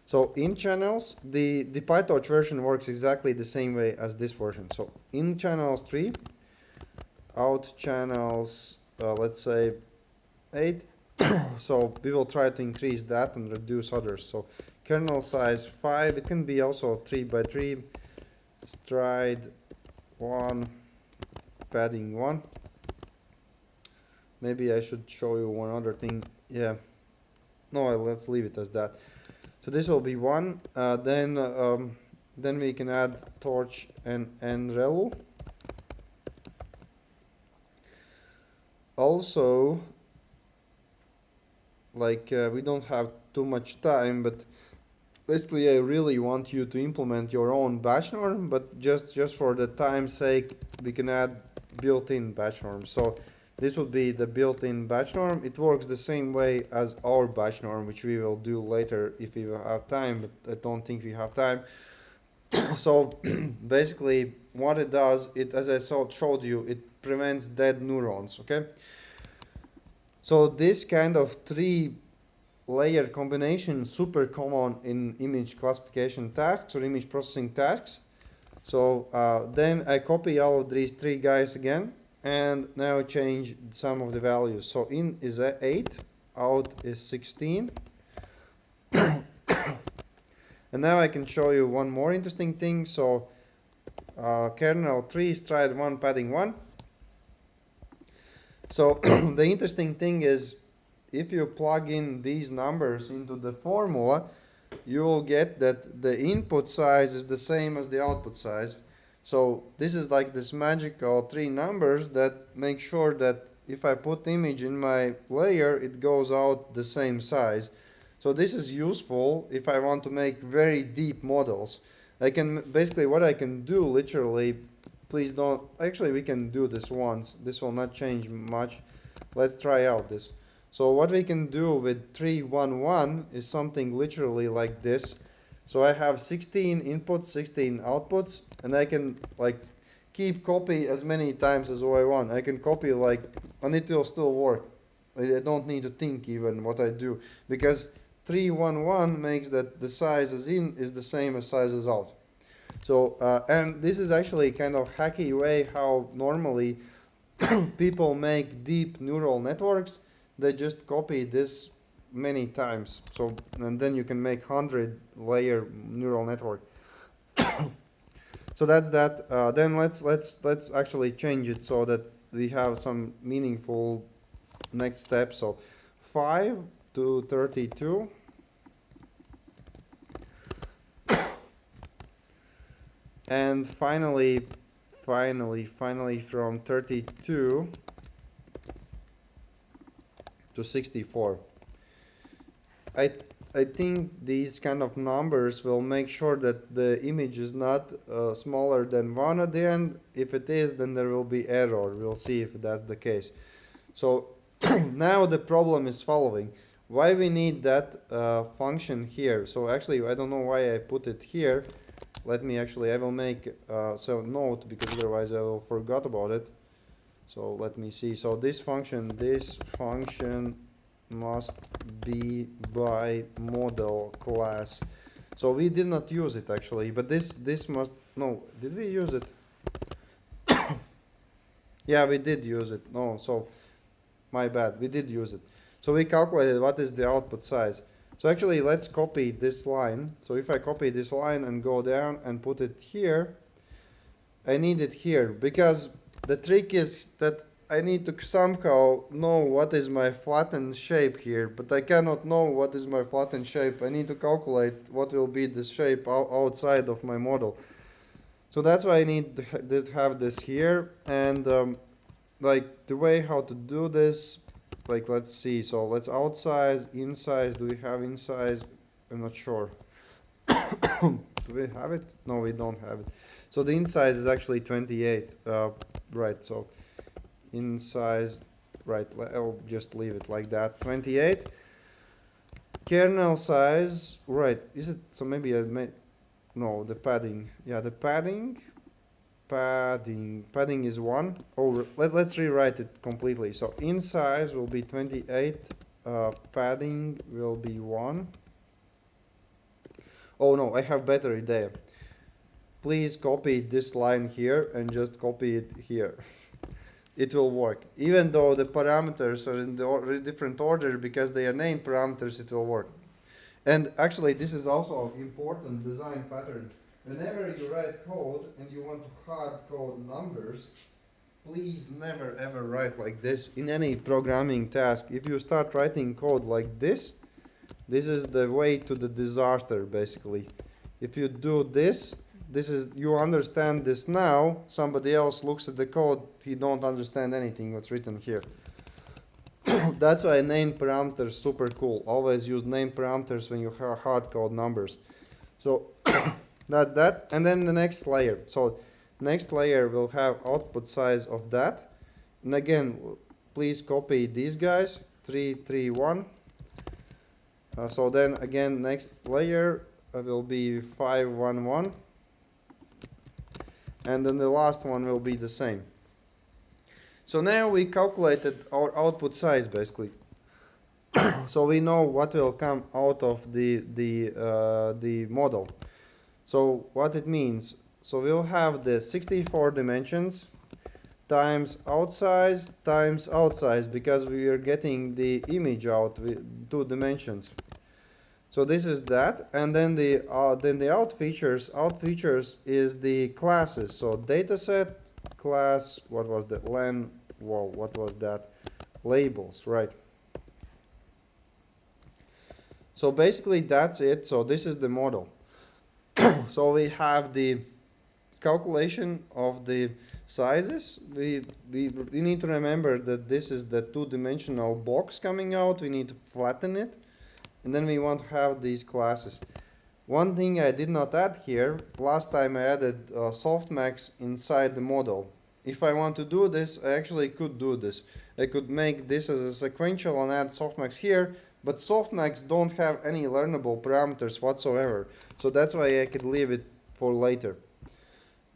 So in channels, the PyTorch version works exactly the same way as this version. So in channels 3, out channels, let's say 8. So we will try to increase that and reduce others. So kernel size 5, it can be also 3 by 3, stride 1, padding 1. Maybe I should show you one other thing. Yeah, no, let's leave it as that. So this will be 1. Then we can add torch and relu. Also, like we don't have too much time, but basically I really want you to implement your own batch norm, but just for the time's sake, we can add built-in batch norm. So this would be the built-in batch norm. It works the same way as our batch norm, which we will do later if we have time, but I don't think we have time. So basically what it does, as I showed you, it prevents dead neurons, okay? So this kind of three-layer combination super common in image classification tasks or image processing tasks. So then I copy all of these three guys again, and now change some of the values. So in is 8, out is 16. And now I can show you one more interesting thing. So kernel 3 stride 1 padding 1. So the interesting thing is, if you plug in these numbers into the formula, you will get that the input size is the same as the output size. So this is like this magical three numbers that make sure that if I put image in my layer, it goes out the same size. So this is useful if I want to make very deep models. I can basically, what I can do literally, please don't, actually we can do this once. This will not change much. Let's try out this. So what we can do with 311 is something literally like this. So I have 16 inputs, 16 outputs, and I can like keep copy as many times as I want. I can copy like, and it will still work. I don't need to think even what I do, because 311 makes that the size as in is the same as size as out. So, and this is actually kind of hacky way how normally people make deep neural networks. They just copy this many times. So, and then you can make 100-layer neural network. So that's that. Then let's actually change it so that we have some meaningful next step. So 5 to 32. And finally from 32 to 64. I think these kind of numbers will make sure that the image is not smaller than 1 at the end. If it is, then there will be error. We'll see if that's the case. So now the problem is following. Why we need that function here? So actually, I don't know why I put it here. Let me actually, I will make so note, because otherwise I will forget about it. So let me see. So this function must be by model class. So we did not use it actually, but this must, no, did we use it? Yeah, we did use it. No, so my bad, we did use it. So we calculated what is the output size. So actually, let's copy this line. So if I copy this line and go down and put it here, I need it here, because the trick is that I need to somehow know what is my flattened shape here, but I cannot know what is my flattened shape. I need to calculate what will be the shape outside of my model. So that's why I need to have this here. And like the way how to do this, like let's see. So let's outsize, insize. Do we have insize? I'm not sure. Do we have it? No, we don't have it. So the insize is actually 28. Right. So in size, right, I'll just leave it like that, 28. Kernel size, right, is it, so maybe I made, no, the padding, yeah, the padding is 1. Oh, let's rewrite it completely. So in size will be 28, padding will be 1. Oh no, I have better idea. Please copy this line here and just copy it here. It will work. Even though the parameters are in the different order, because they are named parameters, it will work. And actually, this is also an important design pattern. Whenever you write code and you want to hard code numbers, please never ever write like this in any programming task. If you start writing code like this is the way to the disaster, basically. If you do this, you understand this now, somebody else looks at the code, he don't understand anything what's written here. That's why named parameters super cool. Always use named parameters when you hard code numbers. So that's that. And then the next layer. So Next layer will have output size of that. And again, please copy these guys, 3, 3, 1. So then again, next layer will be 5, 1, 1. And then the last one will be the same. So now we calculated our output size basically. So we know what will come out of the model. So what it means, so we'll have the 64 dimensions times outsize times outsize, because we are getting the image out with 2 dimensions. So this is that, and then the out features is the classes. So dataset, class, what was the len, whoa, what was that, labels, right? So basically that's it. So this is the model. So we have the calculation of the sizes. We need to remember that this is the 2-dimensional box coming out. We need to flatten it, and then we want to have these classes. One thing I did not add here, last time I added softmax inside the model. If I want to do this, I actually could do this. I could make this as a sequential and add softmax here, but softmax don't have any learnable parameters whatsoever. So that's why I could leave it for later.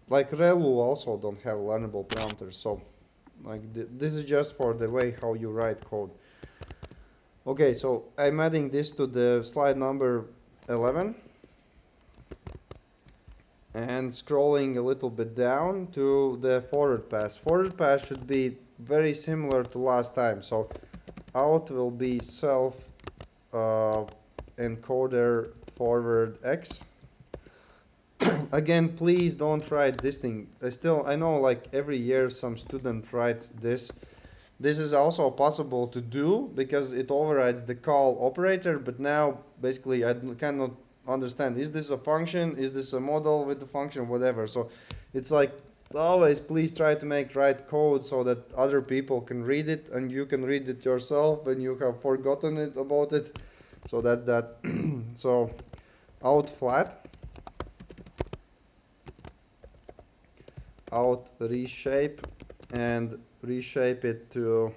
Like relu also don't have learnable parameters. So like this is just for the way how you write code. Okay, so I'm adding this to the slide number 11. And scrolling a little bit down to the forward pass. Forward pass should be very similar to last time. So out will be self encoder forward x. Again, please don't write this thing. I know like every year some student writes this. This is also possible to do because it overrides the call operator, but now basically I cannot understand, is this a function, is this a model with the function, whatever. So it's like always please try to make right code so that other people can read it and you can read it yourself when you have forgotten it about it. So that's that. So out flat, out reshape, and reshape it to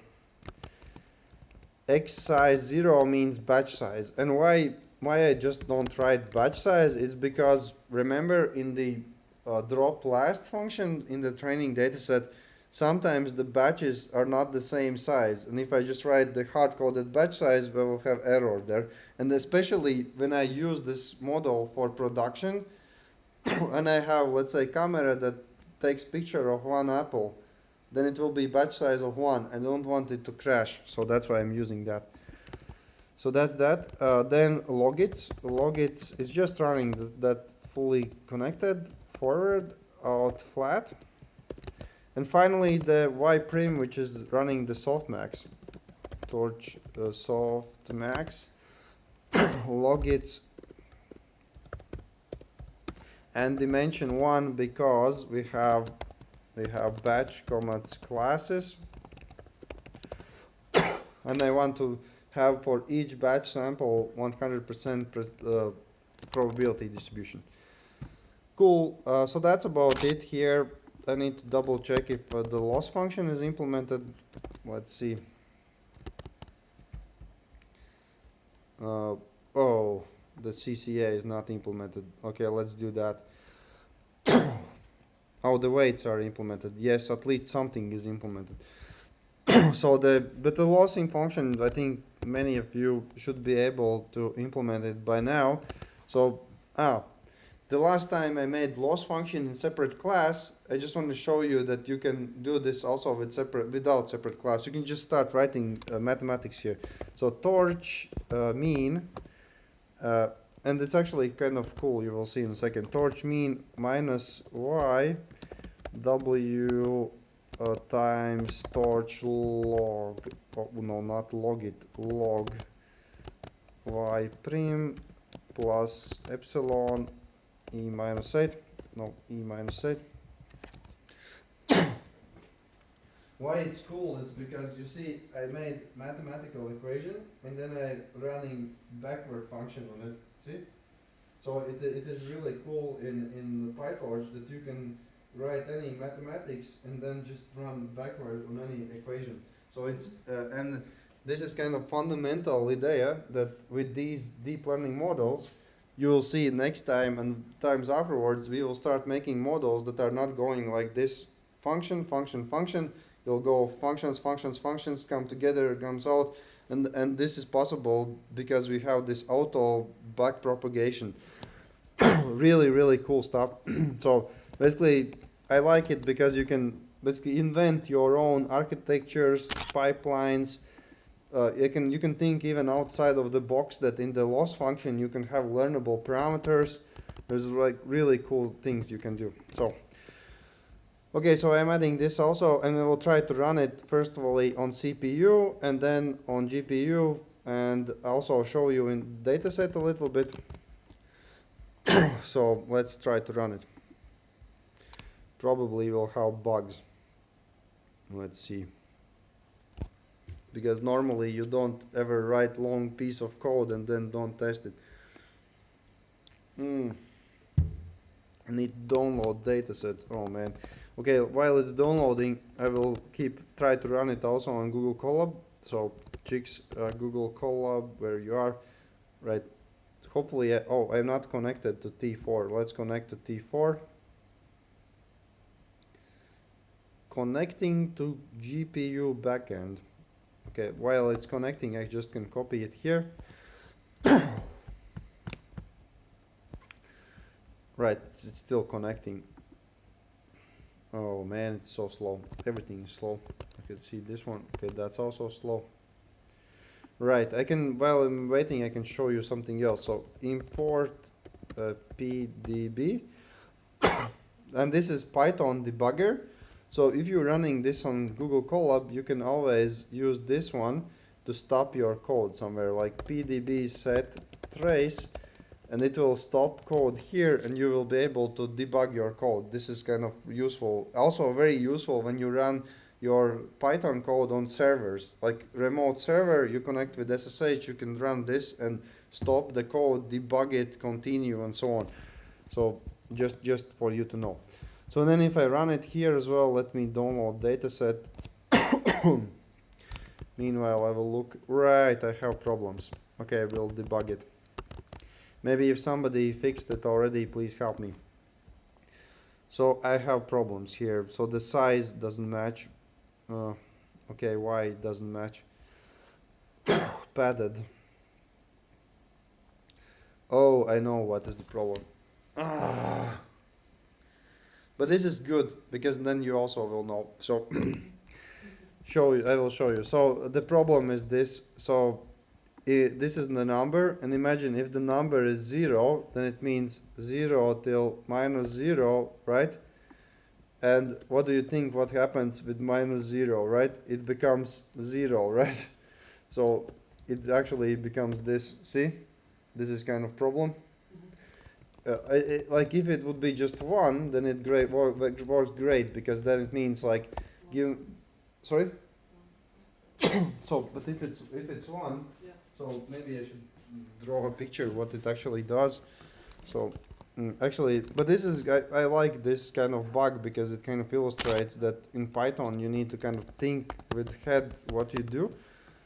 x size 0 means batch size. And why I just don't write batch size is because remember in the drop last function in the training dataset, sometimes the batches are not the same size, and if I just write the hard-coded batch size, we will have error there. And especially when I use this model for production and I have, let's say, camera that takes picture of one apple, then it will be batch size of 1. I don't want it to crash, so that's why I'm using that. So that's that. Then logits. Logits is just running that fully connected, forward, out, flat. And finally the y prim, which is running the softmax. Torch softmax, logits, and dimension 1 because we have batch commas classes, and I want to have for each batch sample 100% probability distribution. Cool. So that's about it here. I need to double check if the loss function is implemented. Let's see. Oh, the CCA is not implemented. Okay, let's do that. Oh, the weights are implemented. Yes, at least something is implemented. So but the lossing function, I think many of you should be able to implement it by now. So the last time I made loss function in separate class, I just want to show you that you can do this also without separate class. You can just start writing mathematics here. So torch mean, and it's actually kind of cool, you will see in a second. Torch mean minus y w times torch log, oh, no, not log it, log y prim plus epsilon e minus 8, no, e minus 8. Why it's cool, it's because you see I made mathematical equation and then I running backward function on it, see? So it is really cool in PyTorch that you can write any mathematics and then just run backward on any equation. So it's and this is kind of fundamental idea that with these deep learning models, you will see next time and times afterwards, we will start making models that are not going like this: function, function, function. You'll go functions, functions, functions, come together, comes out, and this is possible because we have this auto back propagation. Really, really cool stuff. So basically, I like it because you can basically invent your own architectures, pipelines. You can think even outside of the box, that in the loss function you can have learnable parameters. There's like really cool things you can do. So okay, so I'm adding this also, and I will try to run it first of all on CPU and then on GPU, and also show you in dataset a little bit. So let's try to run it. Probably will have bugs. Let's see. Because normally you don't ever write long piece of code and then don't test it. I need to download dataset. Oh man. Okay, while it's downloading, I will try to run it also on Google Colab. So chicks, Google Colab, where you are, right? Hopefully, oh, I'm not connected to T4. Let's connect to T4. Connecting to GPU backend. Okay, while it's connecting, I just can copy it here. Right, it's still connecting. Oh man, it's so slow. Everything is slow. I can see this one. Okay, that's also slow. Right, I can, while I'm waiting, I can show you something else. So import PDB. And this is Python debugger. So if you're running this on Google Colab, you can always use this one to stop your code somewhere, like PDB set trace, and it will stop code here, and you will be able to debug your code. This is kind of useful. Also very useful when you run your Python code on servers, like remote server, you connect with SSH, you can run this and stop the code, debug it, continue, and so on. So just for you to know. So then if I run it here as well, let me download dataset. Meanwhile, I will look. Right, I have problems. Okay, I will debug it. Maybe if somebody fixed it already, please help me. So I have problems here. So the size doesn't match. Okay, why it doesn't match? Padded. Oh, I know what is the problem. But this is good, because then you also will know. So I will show you. So the problem is this. So this is the number, and imagine if the number is 0, then it means 0 till -0, right? And what do you think what happens with -0, right? It becomes 0, right? So it actually becomes this. See? This is kind of problem. Like if it would be just 1, then it works great, because then it means like sorry. So, but if it's 1, yeah. So maybe I should draw a picture what it actually does. So actually, but this is I like this kind of bug, because it kind of illustrates that in Python you need to kind of think with head what you do.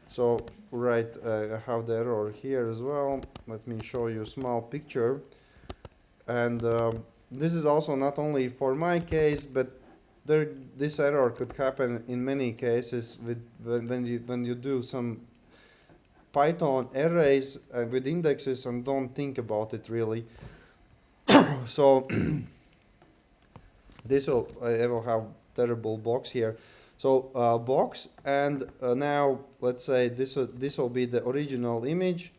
So right, I have the error here as well. Let me show you a small picture. And this is also not only for my case, but this error could happen in many cases when you do some Python arrays with indexes and don't think about it really. So I will have terrible box here. So box, and now let's say this will be the original image,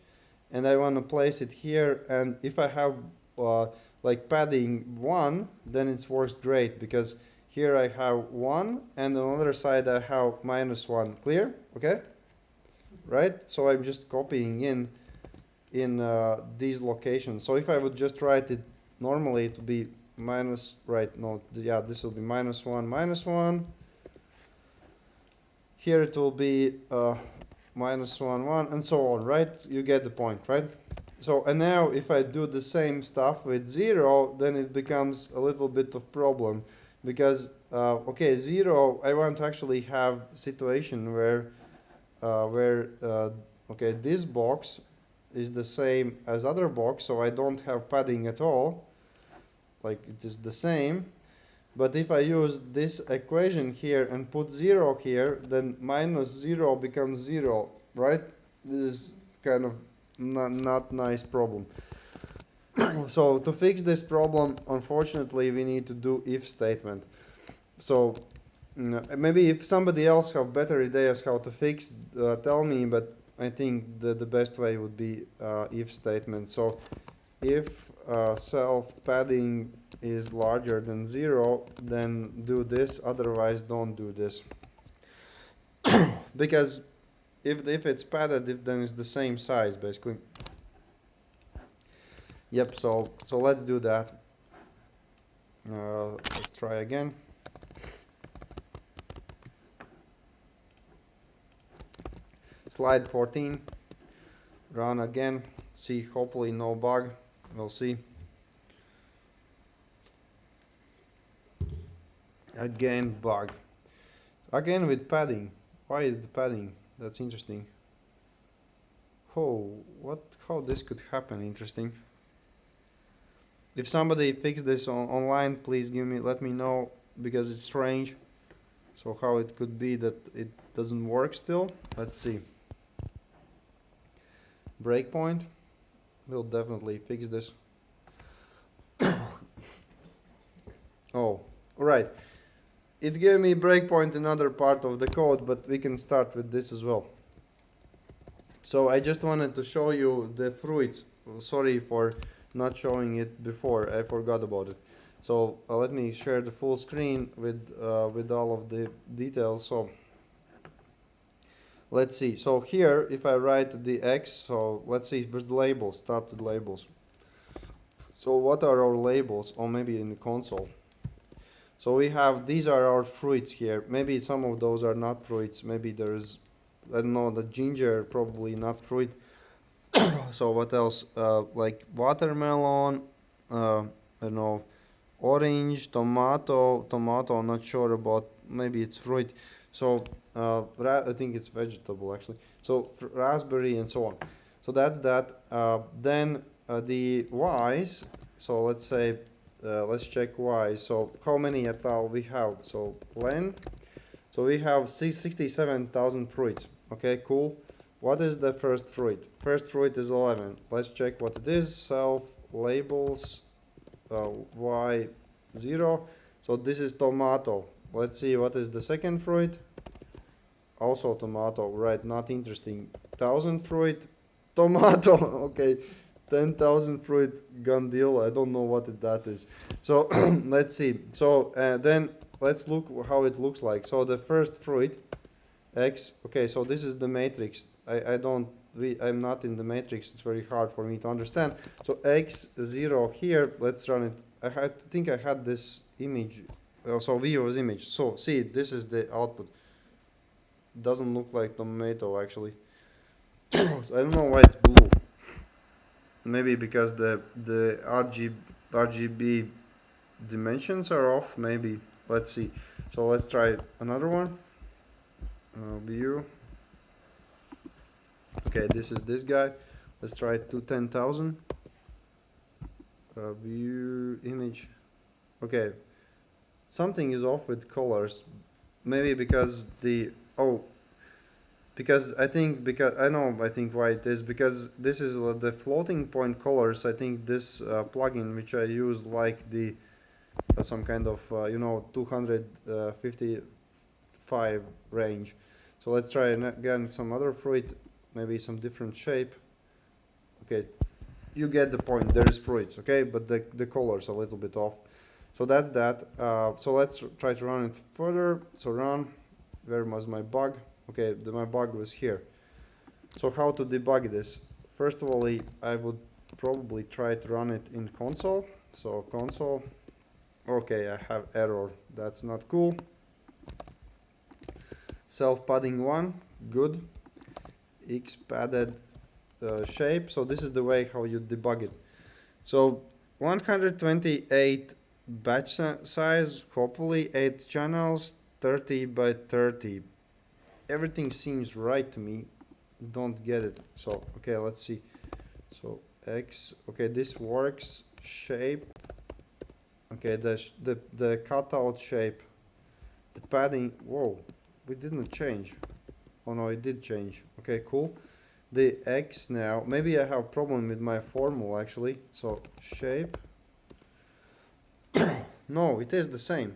and I want to place it here. And if I have like padding 1, then it works great, because here I have 1, and on the other side I have -1. Clear? Okay? Right? So I'm just copying in these locations. So if I would just write it normally, it would be this will be -1, Here it will be -1, 1, and so on, right? You get the point, right? So, and now if I do the same stuff with 0, then it becomes a little bit of problem, because okay, 0, I want to actually have situation where okay, this box is the same as other box, so I don't have padding at all, like it is the same. But if I use this equation here and put 0 here, then minus 0 becomes 0, right? This is kind of not nice problem. So to fix this problem, unfortunately, we need to do if statement. So maybe if somebody else have better ideas how to fix, tell me, but I think the best way would be if statement. So if self padding is larger than 0, then do this, otherwise don't do this. Because if it's padded, then it's the same size basically. Yep, so let's do that. Let's try again. Slide 14, run again, see, hopefully no bug, we'll see. Again bug, again with padding. Why is the padding? That's interesting. Oh, how this could happen? Interesting. If somebody fixed this online, please let me know, because it's strange. So how it could be that it doesn't work still? Let's see. Breakpoint will definitely fix this. Oh, right. It gave me breakpoint in another part of the code, but we can start with this as well. So I just wanted to show you the fruits. Sorry for not showing it before, I forgot about it. So let me share the full screen with all of the details. So let's see. So here, if I write the X, so let's see with labels, start with labels. So what are our labels? Or maybe in the console. So we have, these are our fruits here. Maybe some of those are not fruits. Maybe there's, I don't know, the ginger, probably not fruit. So what else? Like watermelon, I don't know, orange, tomato, I'm not sure about, maybe it's fruit. So I think it's vegetable actually. So raspberry and so on. So that's that. Then the Y's, so let's say, let's check Y's. So how many at all we have? So len, so we have 67,000 fruits. Okay, cool. What is the first fruit? First fruit is 11. Let's check what it is. Self labels Y0. So this is tomato. Let's see what is the second fruit. Also tomato, right? Not interesting. 1,000 fruit, tomato. Okay, 10,000 fruit, gun deal. I don't know what that is. So let's see. So then let's look how it looks like. So the first fruit, X. Okay, so this is the matrix. I'm not in the matrix. It's very hard for me to understand. So X0 here. Let's run it. I think I had this image. So Vio's image. So see, this is the output. Doesn't look like tomato actually. So I don't know why it's blue. Maybe because the RGB dimensions are off. Maybe. Let's see. So let's try another one. View. Okay, this is this guy. Let's try it to 10,000. View image. Okay, something is off with colors. Maybe because because I think why it is, because this is the floating point colors. I think this plugin which I use, like the some kind of 255 range. So let's try again some other fruit, maybe some different shape. Okay, you get the point. There is fruits, okay, but the colors a little bit off. So that's that. So let's try to run it further. So run. Where was my bug? Okay, my bug was here. So how to debug this? First of all, I would probably try to run it in console. So console. Okay, I have error. That's not cool. Self padding 1, good. X padded shape. So this is the way how you debug it. So 128 batch size, hopefully 8 channels, 30 by 30. Everything seems right to me. Don't get it. So, okay, let's see. So, X, okay, this works. Shape. Okay, the cutout shape. The padding, whoa, we didn't change. Oh no, it did change. Okay, cool. The X now, maybe I have problem with my formula actually. So shape. No, it is the same.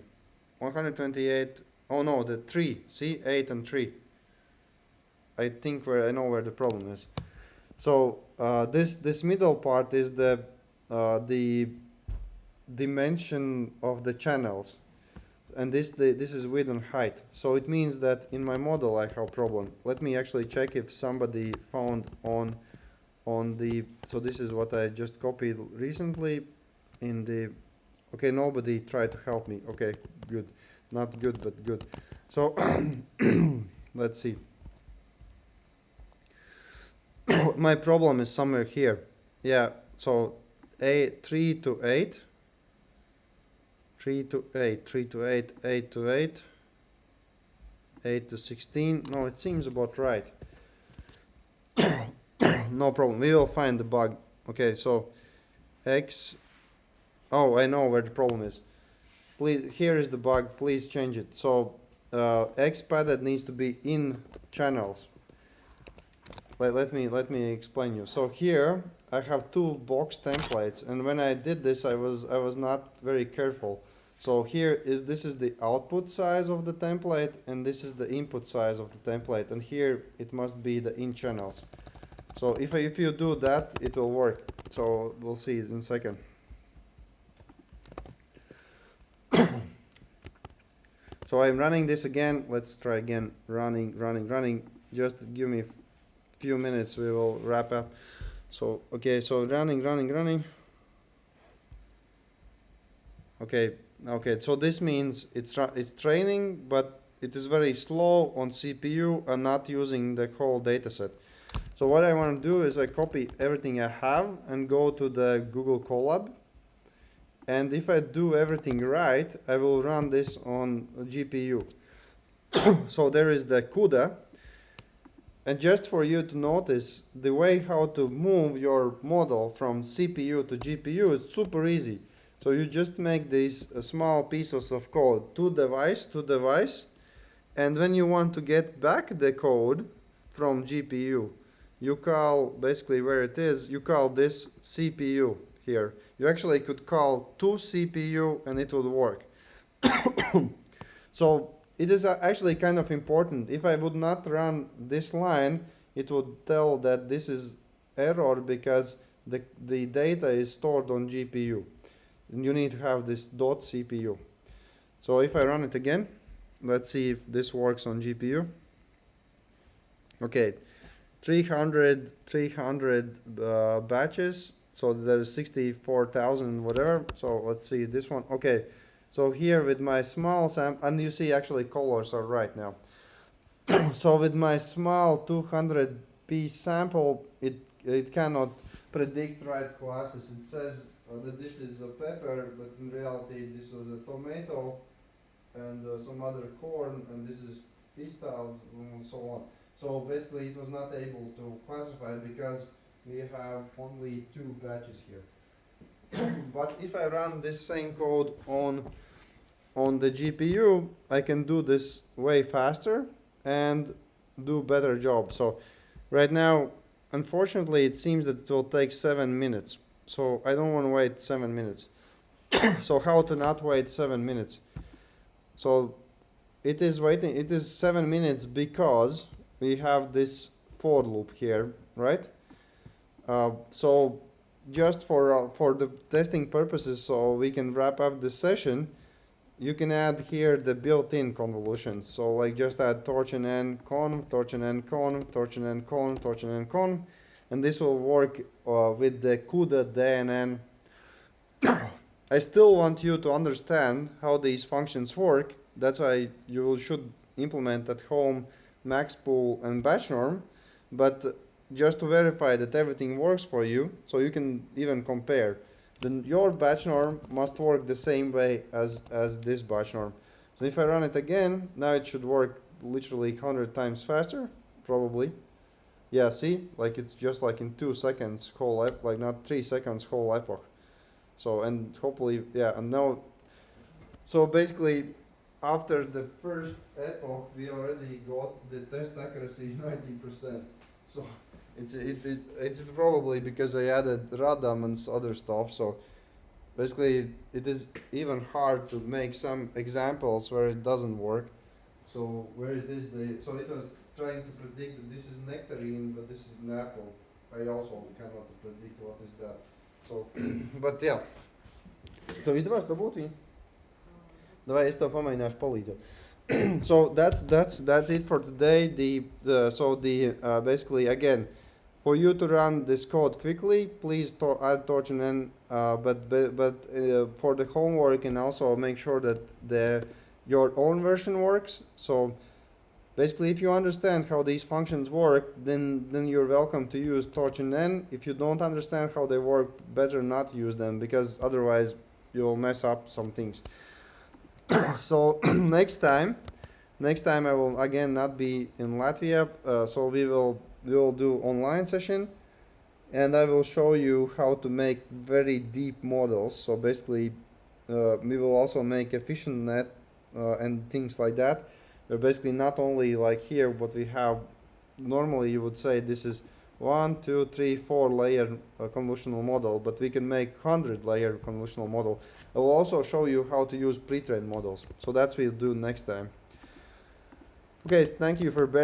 128. Oh no, the 3. See, 8 and 3. I think I know where the problem is. So this middle part is the dimension of the channels, and this is width and height. So it means that in my model I have problem. Let me actually check if somebody found on the. So this is what I just copied recently in the. Okay, nobody tried to help me. Okay, good. Not good, but good. So let's see. My problem is somewhere here. Yeah, so 3 to 8. 3 to 8, 3 to 8, 8 to 8, 8 to 16. No, it seems about right. No problem. We will find the bug. Okay, so X. Oh, I know where the problem is. Please, here is the bug. Please change it. So X padded needs to be in channels. Let me explain you. So here I have two box templates, and when I did this, I was not very careful. So here this is the output size of the template, and this is the input size of the template, and here it must be the in channels. So if you do that, it will work. So we'll see in a second. So I'm running this again. Let's try again. Running. Just give me a few minutes. We will wrap up. So okay. So running. Okay. So this means it's training, but it is very slow on CPU and not using the whole dataset. So what I want to do is I copy everything I have and go to the Google Colab. And if I do everything right, I will run this on GPU. So there is the CUDA. And just for you to notice, the way how to move your model from CPU to GPU is super easy. So you just make these small pieces of code to device. And when you want to get back the code from GPU, you call basically where it is, you call this CPU. Here, you actually could call to CPU and it would work. So it is actually kind of important. If I would not run this line, it would tell that this is error because the data is stored on GPU. And you need to have this .cpu. So if I run it again, let's see if this works on GPU. Okay, 300 batches. So there's 64,000 whatever. So let's see this one. Okay, so here with my small sample, and you see actually colors are right now. So with my small 200 piece sample, it cannot predict right classes. It says that this is a pepper, but in reality this was a tomato and some other corn, and this is pistils and so on. So basically it was not able to classify because we have only 2 batches here. But if I run this same code on the GPU, I can do this way faster and do better job. So right now, unfortunately, it seems that it will take 7 minutes. So I don't want to wait 7 minutes. So how to not wait 7 minutes? So it is 7 minutes because we have this for loop here, right? So just for the testing purposes, so we can wrap up the session, you can add here the built-in convolutions. So like just add torsion n conv, torsion n conv, torsion n conv, torsion n conv, and this will work with the CUDA DNN. I still want you to understand how these functions work. That's why you should implement at home maxpool and batch norm, but just to verify that everything works for you, so you can even compare. then your batch norm must work the same way as this batch norm. So if I run it again, now it should work literally 100 times faster, probably. Yeah, see, like it's just like in 2 seconds whole like not 3 seconds whole epoch. So, and hopefully, yeah, and now, so basically, after the first epoch, we already got the test accuracy 90%. So it's probably because I added radam and other stuff. So basically, it is even hard to make some examples where it doesn't work. So where it is so it was trying to predict that this is nectarine, but this is an apple. I also cannot predict what is that. So, but yeah. So izdevās to būt viņa? Davai, es tev pamēģināšu palīdzēt. So that's it for today. Basically again, for you to run this code quickly, please add torch_n, but for the homework, and also make sure that your own version works. So basically, if you understand how these functions work, then you're welcome to use torch_n. If you don't understand how they work, better not use them, because otherwise you'll mess up some things. So next time I will again not be in Latvia, so we will do online session, and I will show you how to make very deep models. So basically, we will also make efficient net and things like that. They're basically not only like here what we have normally. You would say this is 1, 2, 3, 4 layer convolutional model, but we can make 100 layer convolutional model. I will also show you how to use pre-trained models. So that's what we'll do next time. Okay, thank you for bearing